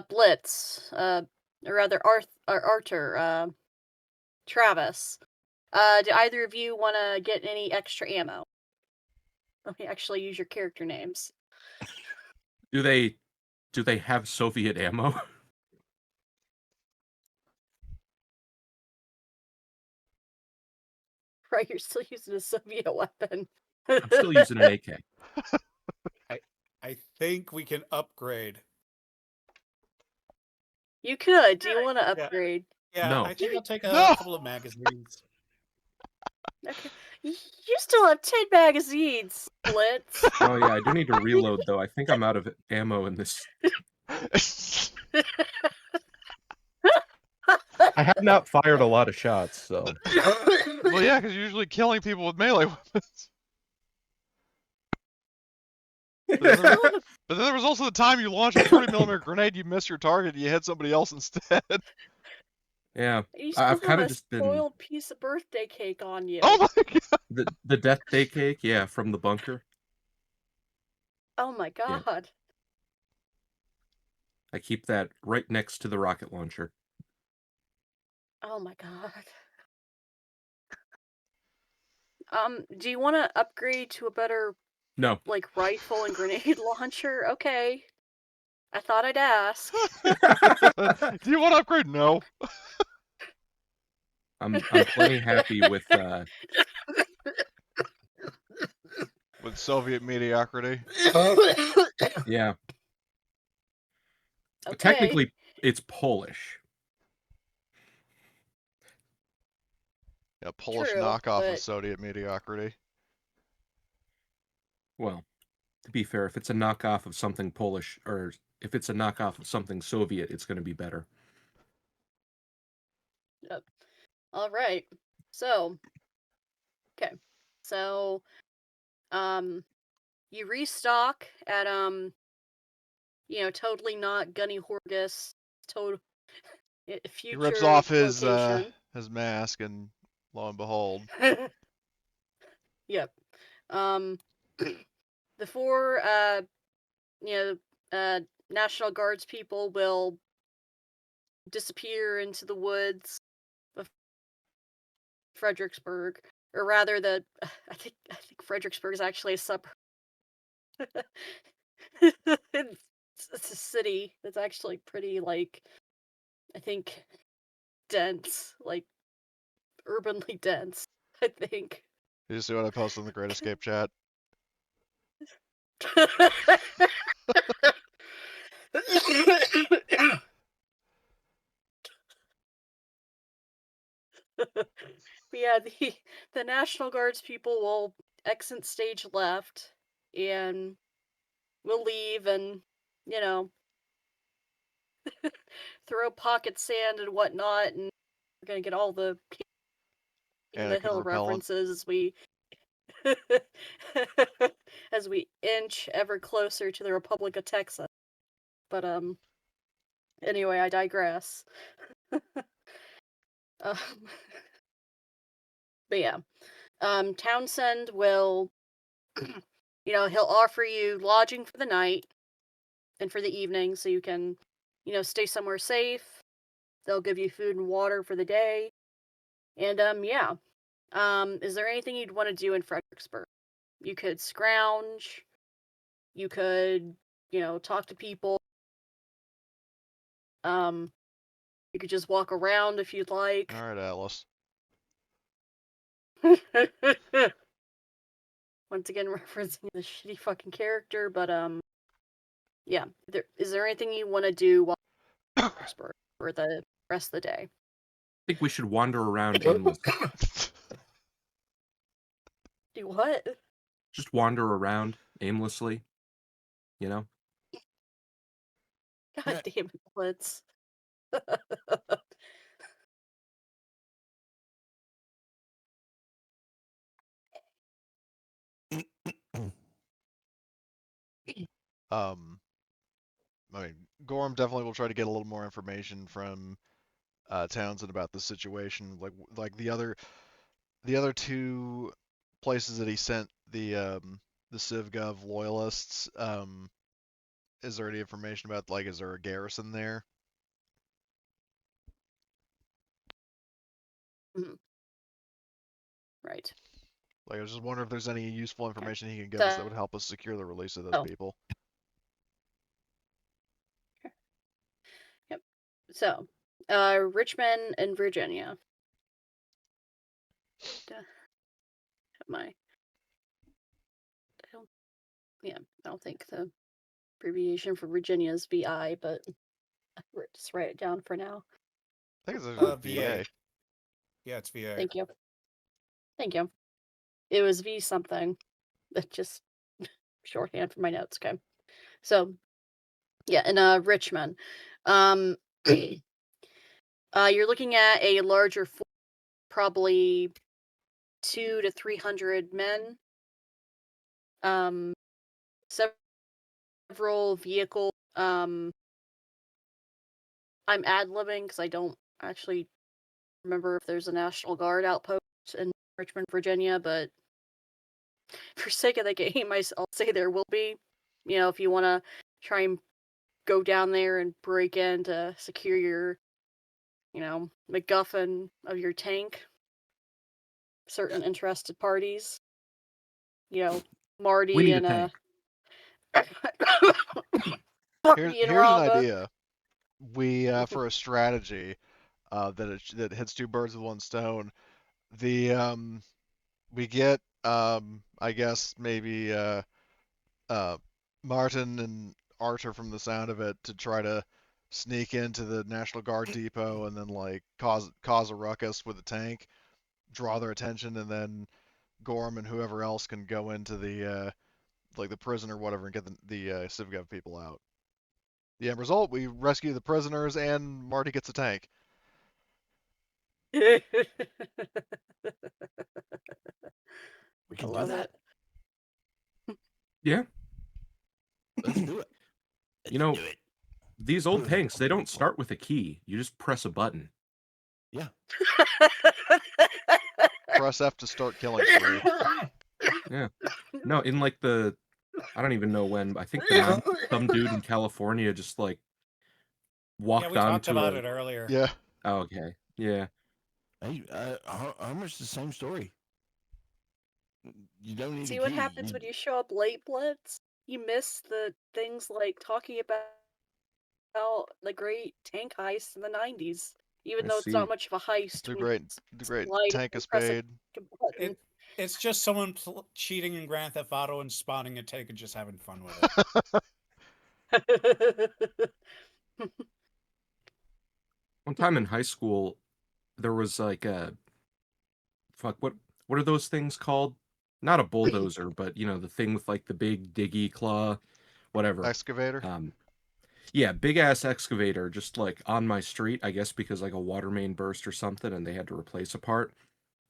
Blitz. Or rather Arthur, Travis. Do either of you want to get any extra ammo? Let me actually use your character names. Do they have Soviet ammo? Right, you're still using a Soviet weapon. I'm still using an AK. I think we can upgrade. You could. Do you want to upgrade? Yeah, No. I think I'll take a No. couple of magazines. Okay. You still have 10 magazines, Blitz. Oh yeah, I do need to reload though. I think I'm out of ammo in this. I have not fired a lot of shots, so well, yeah, because you're usually killing people with melee weapons. You still have But then there was also the time you launched a 40mm grenade, you missed your target, and you hit somebody else instead. Yeah, You still I've have kind a of just been spoiled piece of birthday cake on you. Oh my god! the death day cake. Yeah, from the bunker. Oh my Yeah. god. I keep that right next to the rocket launcher. Oh my god. Do you want to upgrade to a better, No. like, rifle and grenade launcher? Okay. I thought I'd ask. Do you want to upgrade? No. I'm plenty happy with With Soviet mediocrity. yeah. Okay. Technically, it's Polish. Yeah, Polish True, knockoff but of Soviet mediocrity. Well, to be fair, if it's a knockoff of something Polish, or if it's a knockoff of something Soviet, it's going to be better. Yep. All right. So, okay. So, you restock at totally not Gunny Horgus future He rips off his location. mask, and lo and behold, Yep. The four National Guards people will disappear into the woods of Fredericksburg, or rather, I think Fredericksburg is actually a suburb. It's a city that's actually pretty, like, I think, dense, like, urbanly dense, I think. did you see what I posted in the Great Escape chat? But yeah, the National Guards people will exit stage left, and we'll leave, and throw pocket sand and whatnot, and we're gonna get all the King of the Anakin Hill repellent. references as we inch ever closer to the Republic of Texas. But anyway, I digress. But yeah, Townsend will, he'll offer you lodging for the night and for the evening, so you can, stay somewhere safe. They'll give you food and water for the day, and yeah. Is there anything you'd want to do in Fredericksburg? You could scrounge. You could, talk to people. You could just walk around if you'd like. All right, Atlas. Once again, referencing the shitty fucking character, but yeah. Is there anything you want to do while in Fredericksburg for the rest of the day? I think we should wander around aimlessly. Do what? Just wander around aimlessly, God Yeah. damn it, Blitz. I mean, Gorham definitely will try to get a little more information from Townsend about the situation, like the other two places that he sent the CivGov loyalists. Is there any information about, like, is there a garrison there? Right. Like, I was just wondering if there's any useful information he can give us that would help us secure the release of those people. Yep. So, Richmond and Virginia. I don't think the abbreviation for Virginia is VI, but I'll just write it down for now. I think it's VA. VA. Yeah, it's VA. Thank you. It was V something. That's just shorthand for my notes. Okay. So, yeah, in Richmond, you're looking at a larger force, probably 200 to 300 men. Several several vehicles. I'm ad-libbing because I don't actually remember if there's a National Guard outpost in Richmond, Virginia, but for sake of the game, I'll say there will be. You know, if you want to try and go down there and break in to secure your, MacGuffin of your tank. Certain interested parties. We Marty need a and tank. Marty and Here's an Rava. idea. We for a strategy that hits two birds with one stone. We get I guess maybe Martin and Archer from the sound of it to try to sneak into the National Guard depot and then like cause a ruckus with the tank, draw their attention, and then Gorham and whoever else can go into the like the prison or whatever and get the CivGov people out. The end result, we rescue the prisoners and Marty gets a tank. We I can do love that. it. Yeah. Let's do it. You know, Do it. these old tanks, they don't start with a key. You just press a button. Yeah. Press F to start killing spree. Yeah. No, in like I don't even know when. I think some dude in California just like Yeah, walked we talked onto about a. it earlier. Yeah. Oh, okay. Yeah. Hey, Homer's the same story. You don't need See a what key. happens when you show up late, Blitz? You miss the things like talking about the great tank heist in the 90s. Even I though it's see. not much of a heist. The when great light and press a tank-a-spade. button. It's just someone cheating in Grand Theft Auto and spawning a tank and just having fun with it. One time in high school, there was like what are those things called? Not a bulldozer, but the thing with like the big diggy claw, whatever. Excavator. Yeah, big ass excavator just like on my street, I guess because like a water main burst or something and they had to replace a part.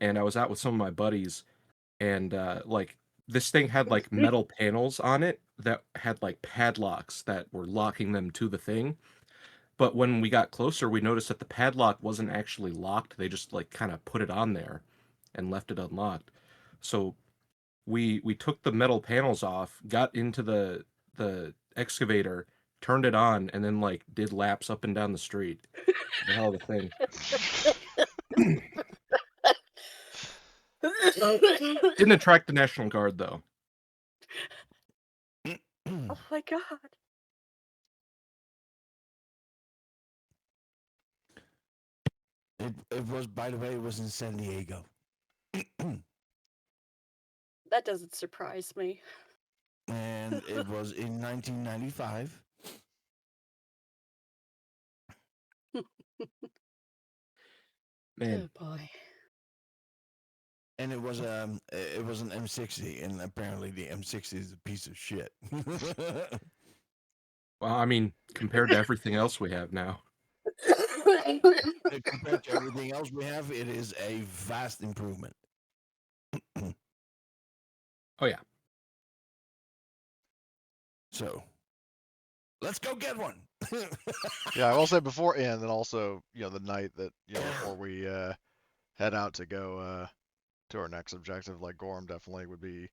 And I was out with some of my buddies and like this thing had like metal panels on it that had like padlocks that were locking them to the thing. But when we got closer, we noticed that the padlock wasn't actually locked. They just like kind of put it on there and left it unlocked. So we took the metal panels off, got into the excavator, turned it on, and then like did laps up and down the street. The hell of a thing. Didn't attract the National Guard though. Oh my god. It was, by the way, it was in San Diego. That doesn't surprise me. And it was in 1995. Man, Oh boy. And it was an M60, and apparently the M60 is a piece of shit. well, I mean, compared to everything else we have now. Compared to everything else we have, it is a vast improvement. Oh yeah. So, let's go get one. Yeah, I will say before, and then also, the night that, before we head out to go to our next objective, like Gorham definitely would be,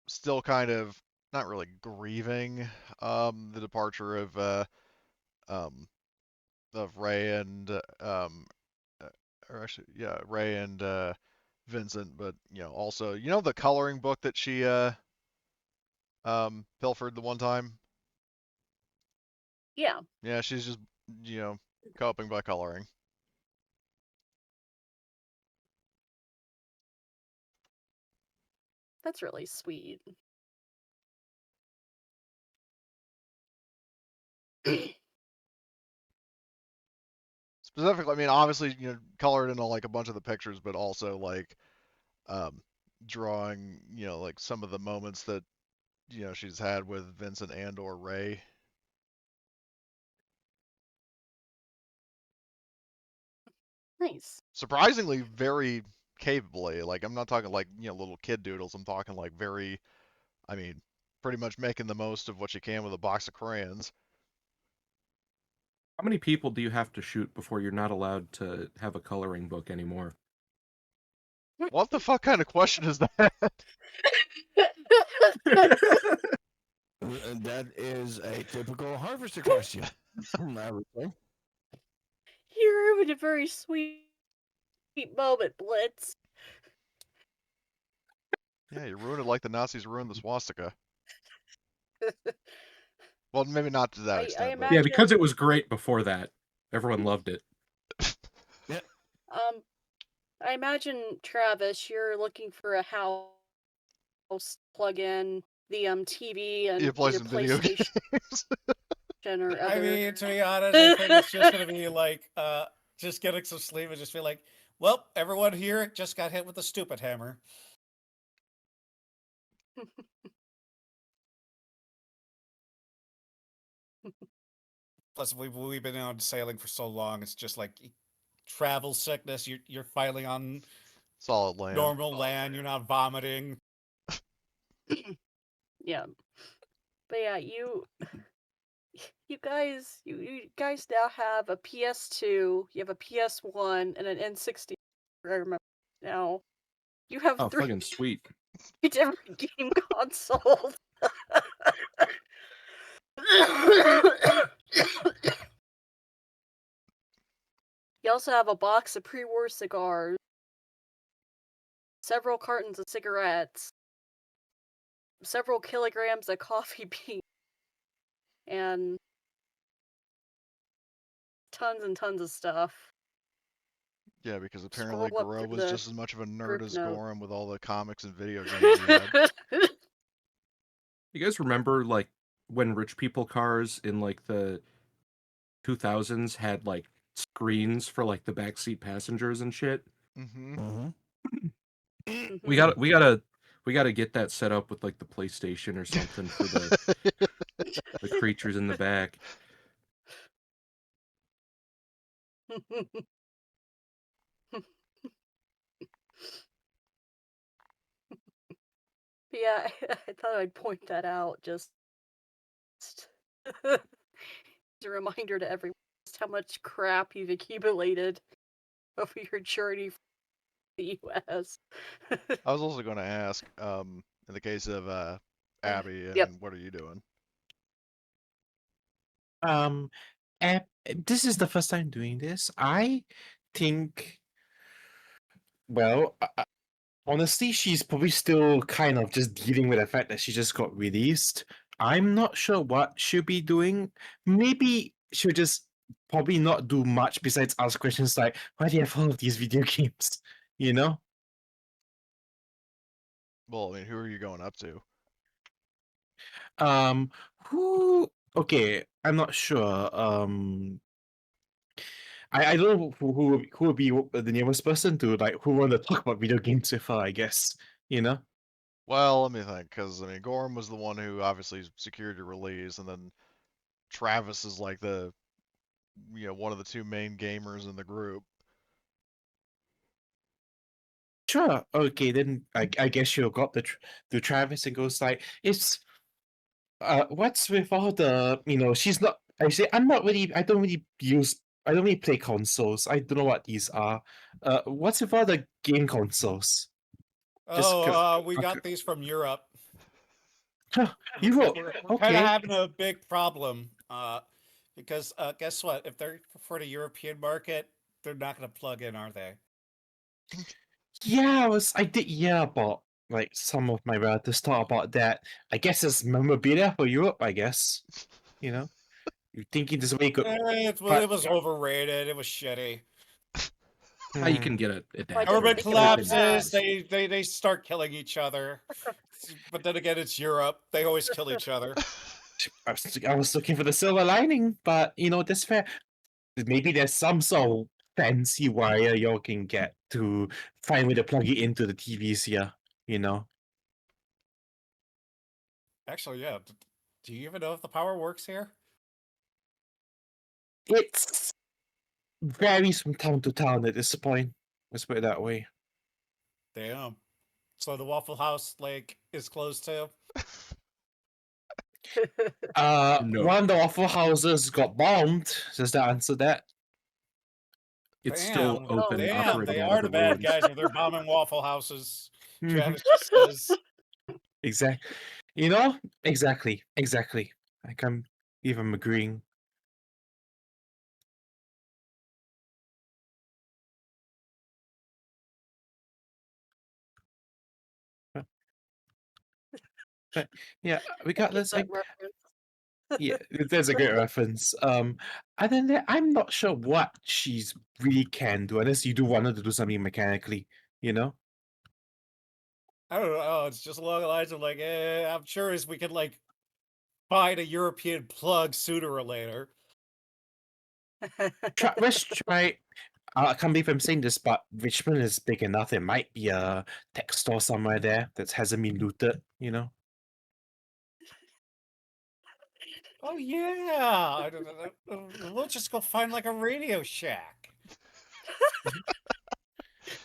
still kind of not really grieving the departure of Ray and or actually, yeah, Ray and Vincent, but also, the coloring book that she pilfered the one time. Yeah. Yeah, she's just coping by coloring. That's really sweet. Specifically, I mean, obviously, colored in like a bunch of the pictures, but also like drawing, like some of the moments that she's had with Vincent and or Ray. Nice. Surprisingly, very capably. Like, I'm not talking like little kid doodles. I'm talking like very, I mean, pretty much making the most of what you can with a box of crayons. How many people do you have to shoot before you're not allowed to have a coloring book anymore? What the fuck kind of question is that? That is a typical harvester question. I would say. You ruined a very sweet moment, Blitz. Yeah, you ruined it like the Nazis ruined the swastika. Well, maybe not to that I extent, but Yeah, because it was great before that. Everyone loved it. I imagine, Travis, you're looking for a house to plug in the TV and you play either some video PlayStation games. or I other. mean, to be honest, I think it's just gonna be like just getting some sleep and just be like, well, everyone here just got hit with a stupid hammer. Plus, we've been on sailing for so long, it's just like travel sickness. You're finally on Solid land. normal land. You're not vomiting. Yeah. But yeah, you guys now have a PS2, you have a PS1, and an N64. I remember now. You have Oh, 3 fucking sweet. different game consoles. You also have a box of pre-war cigars, several cartons of cigarettes, several kilograms of coffee beans, and tons and tons of stuff. Yeah, because apparently Scroll up Goro through was the just as much of a nerd group as note. Gorham with all the comics and video games he had. You guys remember like when rich people cars in like the 2000s had like screens for like the backseat passengers and shit? Mm-hmm. We gotta get that set up with like the PlayStation or something for the creatures in the back. Yeah, I thought I'd point that out just as a reminder to everyone just how much crap you've accumulated over your journey from the US. I was also going to ask, in the case of Abby, and Yep. what are you doing? This is the first time doing this. I think, well, honestly, she's probably still kind of just dealing with the fact that she just got released. I'm not sure what she'll be doing. Maybe she'll just probably not do much besides ask questions like, why do you have all of these video games? You know? Well, I mean, who are you going up to? Who? Okay, I'm not sure. I don't know who would be the nearest person to like who want to talk about video games with her, I guess. You know? Well, let me think, because I mean, Gorham was the one who obviously secured your release, and then Travis is like the, one of the two main gamers in the group. Sure. Okay, then I guess you'll go up to Travis and goes like, it's what's with all the she's not. I say I don't really play consoles. I don't know what these are. What's with all the game consoles? We got these from Europe. Europe. We're kind Okay. of having a big problem. Because guess what? If they're for the European market, they're not going to plug in, are they? Yeah, I did hear about like some of my relatives talk about that. I guess it's memorabilia for Europe, I guess. You're thinking this way could It was overrated. It was shitty. How you can get it down. Government Make it happen. collapses. They start killing each other. But then again, it's Europe. They always kill each other. I was looking for the silver lining, but that's fair. Maybe there's some sort of fancy wire you can get to find a way to plug it into the TVs here, Actually, yeah. Do you even know if the power works here? It's varies from town to town at this point. Let's put it that way. Damn. So the Waffle House is closed too. No. One of the Waffle Houses got bombed. Does that answer that? It's still Damn, open, damn, operating they out are of the the bad ruins. guys if they're bombing Waffle Houses. Mhm. Travis just says. Exactly. Exactly. I can't even agreeing. But yeah, regardless, Get that reference. yeah, there's a great reference. Other than that, I'm not sure what she's really can do, unless you do want her to do something mechanically, you know? I don't know. It's just along the lines of like, I'm sure as we could like find a European plug sooner or later. Let's try. I can't believe I'm saying this, but Richmond is big enough. There might be a tech store somewhere there that hasn't been looted, you know? Oh yeah, we'll just go find like a Radio Shack.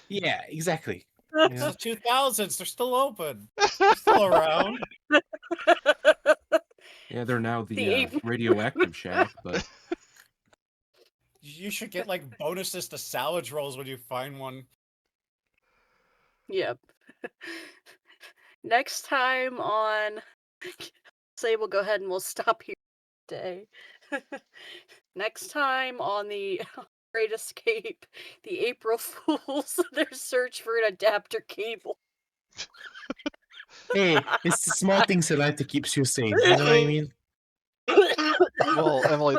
Yeah, exactly. It's the 2000s. They're still open. They're still around. Yeah, they're now the The radioactive shack, but You should get like bonuses to salvage rolls when you find one. Yep. Next time on say we'll go ahead and we'll stop here today. Next time on the Great Escape, the April Fools, their search for an adapter cable. Hey, it's the small things in life that keeps you sane. You know what I mean? Well, Emily,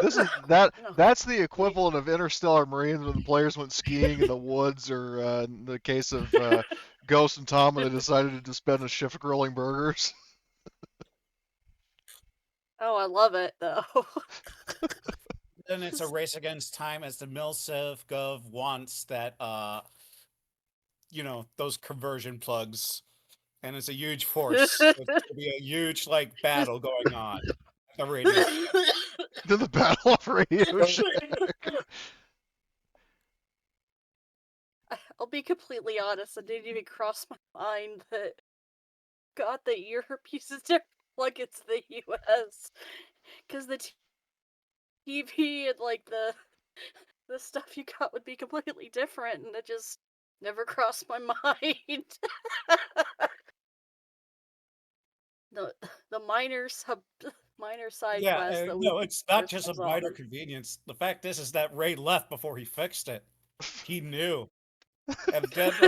that's the equivalent of Interstellar Marines when the players went skiing in the woods, or in the case of Ghost and Tom when they decided to spend a shift grilling burgers. Oh, I love it though. Then it's a race against time as the MilSiv Gov wants that those conversion plugs. And it's a huge force. There's gonna be a huge like battle going on. The radio. To the Battle of Radio Shack. I'll be completely honest, it didn't even cross my mind that God, that Europe uses different like it's the US. Because the TV and like the stuff you got would be completely different, and it just never crossed my mind. the minor side quest that we no, it's not just a ourselves minor on. convenience. The fact is that Ray left before he fixed it. He knew. And the fact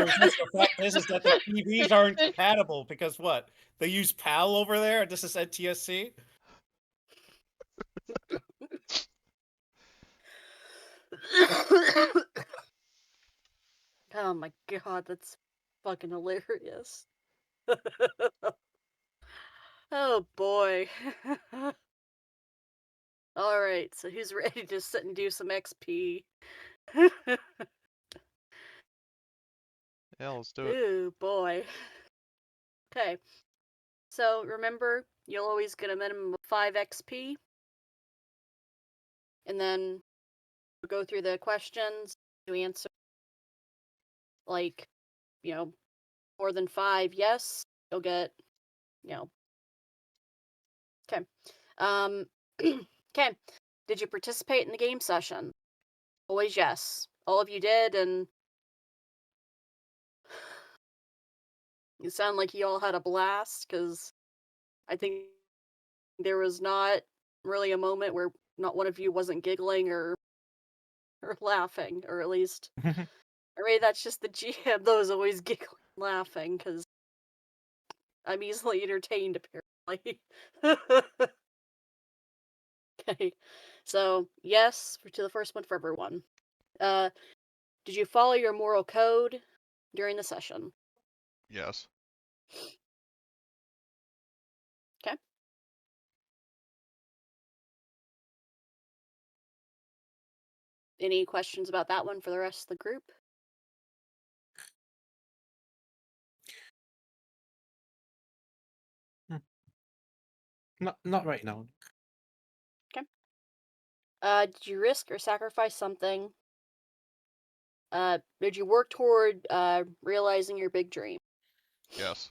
is that the TVs aren't compatible because what? They use PAL over there, and this is NTSC. Oh my god, that's fucking hilarious. Oh boy. Alright, so who's ready to sit and do some XP? Yeah, let's do it. Ooh boy. Okay. So remember, you'll always get a minimum of 5 XP. And then we'll go through the questions to answer like, more than 5 yes, you'll get, okay. Okay. Did you participate in the game session? Always yes. All of you did, and you sound like you all had a blast, because I think there was not really a moment where not one of you wasn't giggling or laughing, or at least, or maybe that's just the GM that was always giggling, laughing, because I'm easily entertained, apparently. Okay, so yes to the first one for everyone. Did you follow your moral code during the session? Yes. Okay. Any questions about that one for the rest of the group? Not right now. Did you risk or sacrifice something? Did you work toward realizing your big dream? Yes.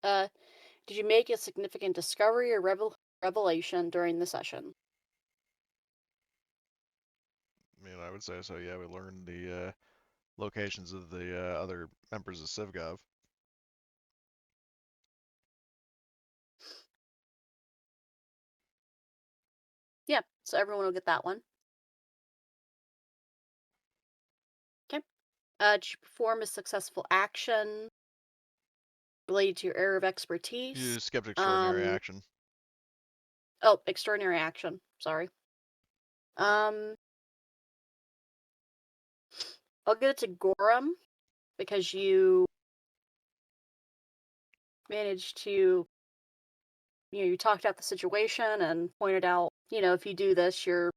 Did you make a significant discovery or revelation during the session? I mean, I would say so. Yeah, we learned the locations of the other members of CivGov. Yeah, so everyone will get that one. Okay. Did you perform a successful action related to your area of expertise? You skipped extraordinary action. Oh, extraordinary action. Sorry. I'll give it to Gorham because you managed to, you talked out the situation and pointed out, if you do this, you're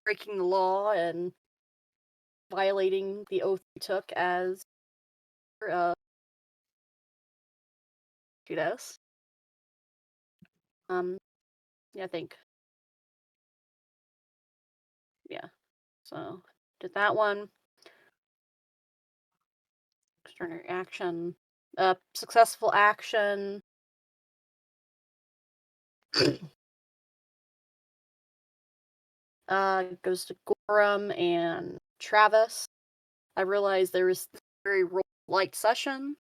breaking the law and violating the oath you took as Judas. Yeah, I think. Yeah. So did that one. Extraordinary action. Successful action. Goes to Gorham and Travis. I realized there was a very light session.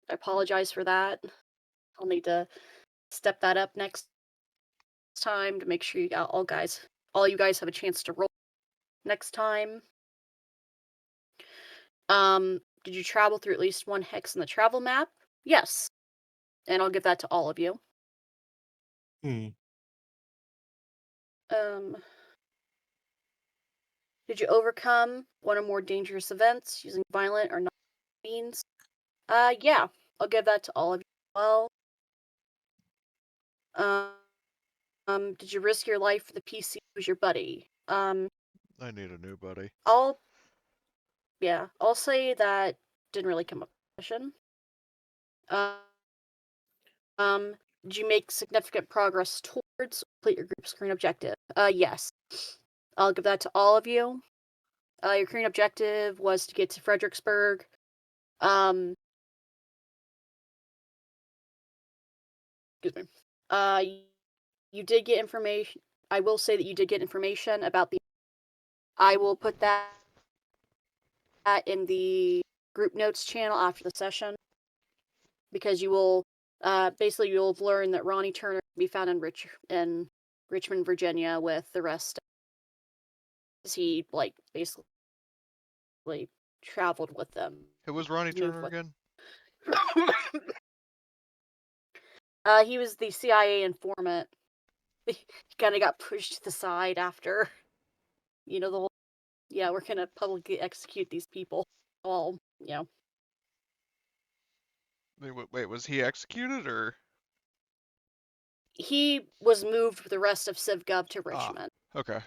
I apologize for that. I'll need to step that up next time to make sure you got all you guys have a chance to roll next time. Did you travel through at least one hex in the travel map? Yes. And I'll give that to all of you. Did you overcome one or more dangerous events using violent or non means? Yeah. I'll give that to all of you as well. Did you risk your life for the PC who's your buddy? I need a new buddy. I'll say that didn't really come up in the question. Did you make significant progress towards complete your group's current objective? Yes. I'll give that to all of you. Your current objective was to get to Fredericksburg. Excuse me. You did get information. I will say that you did get information about the. I will put that in the group notes channel after the session, because you will basically you'll have learned that Ronnie Turner can be found in Richmond, Virginia, with the rest. He basically traveled with them. Who was Ronnie Turner again? He was the CIA informant. He kind of got pushed to the side after, the whole. Yeah, we're gonna publicly execute these people. All, Wait, was he executed or? He was moved with the rest of CivGov to Richmond. Okay.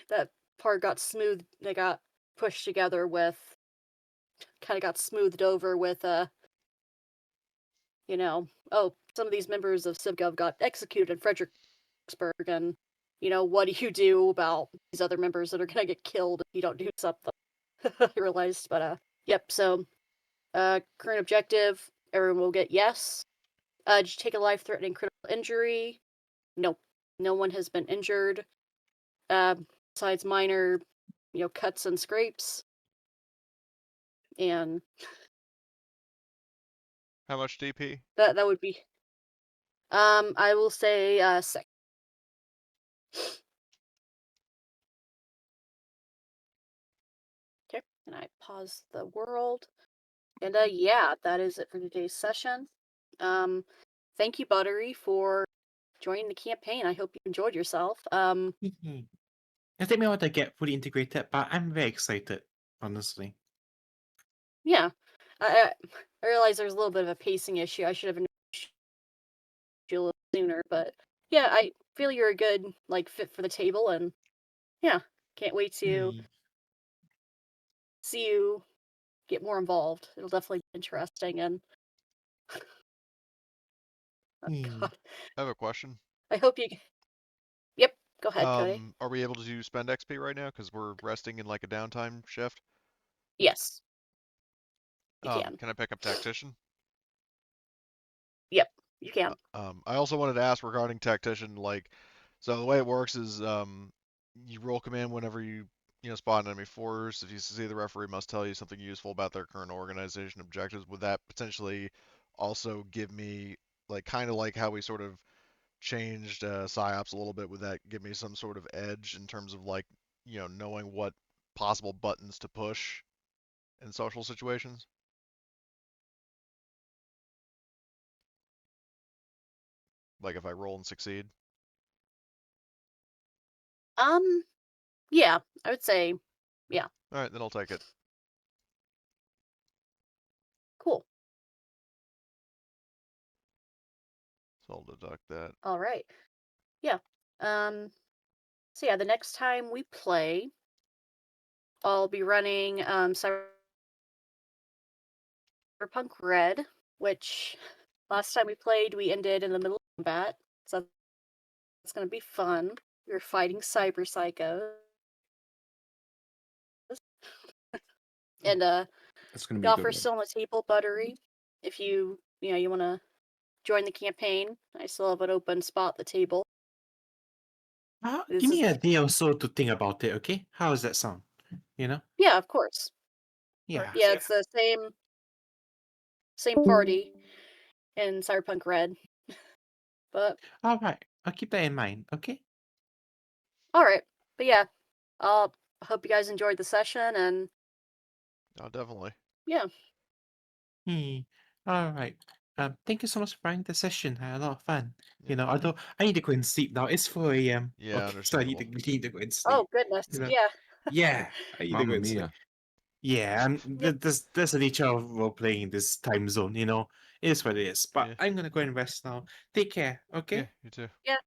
That part got smooth. They got pushed together with, kind of got smoothed over with, some of these members of CivGov got executed in Fredericksburg, and, what do you do about these other members that are gonna get killed if you don't do something? I realized, but, yep, so, current objective, everyone will get yes. Did you take a life-threatening critical injury? Nope. No one has been injured. Besides minor, cuts and scrapes. And how much DP? That would be. I will say 6. Okay, and I pause the world. And yeah, that is it for today's session. Thank you, Buttery, for joining the campaign. I hope you enjoyed yourself. It took me a while to get fully integrated, but I'm very excited, honestly. Yeah, I realize there's a little bit of a pacing issue. I should have introduced you a little sooner, but yeah, I feel you're a good fit for the table, and yeah, can't wait to see you get more involved. It'll definitely be interesting. And God, I have a question. I hope you. Yep, go ahead, Cody. Are we able to spend XP right now because we're resting in a downtime shift? Yes. You can. Can I pick up Tactician? Yep, you can. I also wanted to ask regarding Tactician, like, so the way it works is you roll command whenever you spot an enemy force. If you see the referee must tell you something useful about their current organization objectives. Would that potentially also give me, like, kind of like how we sort of changed PsyOps a little bit? Would that give me some sort of edge in terms of, like, knowing what possible buttons to push in social situations? Like if I roll and succeed? Yeah, I would say, yeah. All right, then I'll take it. Cool. So I'll deduct that. All right. Yeah. So yeah, the next time we play, I'll be running Cyberpunk Red, which last time we played, we ended in the middle of combat. So it's going to be fun. We're fighting cyber psychos. And That's gonna be the a good offer's one. still on the table, Buttery. If you want to join the campaign, I still have an open spot at the table. This Give me is- a day or so to think about it, okay? How does that sound? Yeah, of course. Yeah. Yeah, it's the same party in Cyberpunk Red. But All right. I'll keep that in mind, okay? all right. But yeah, I hope you guys enjoyed the session, and Oh, definitely. yeah. All right. Thank you so much for running the session. I had a lot of fun. Yeah. Although I need to go and sleep now. It's 4 a.m. Yeah, Okay, so I need understandable. to go and sleep. Oh goodness. You know? Yeah. Yeah, I need to go Mamma and sleep. mia. Yeah, Yep. that's the nature of role playing in this time zone. It is what it is. But Yeah. I'm gonna go and rest now. Take care. Okay. Yeah, you too. Yeah.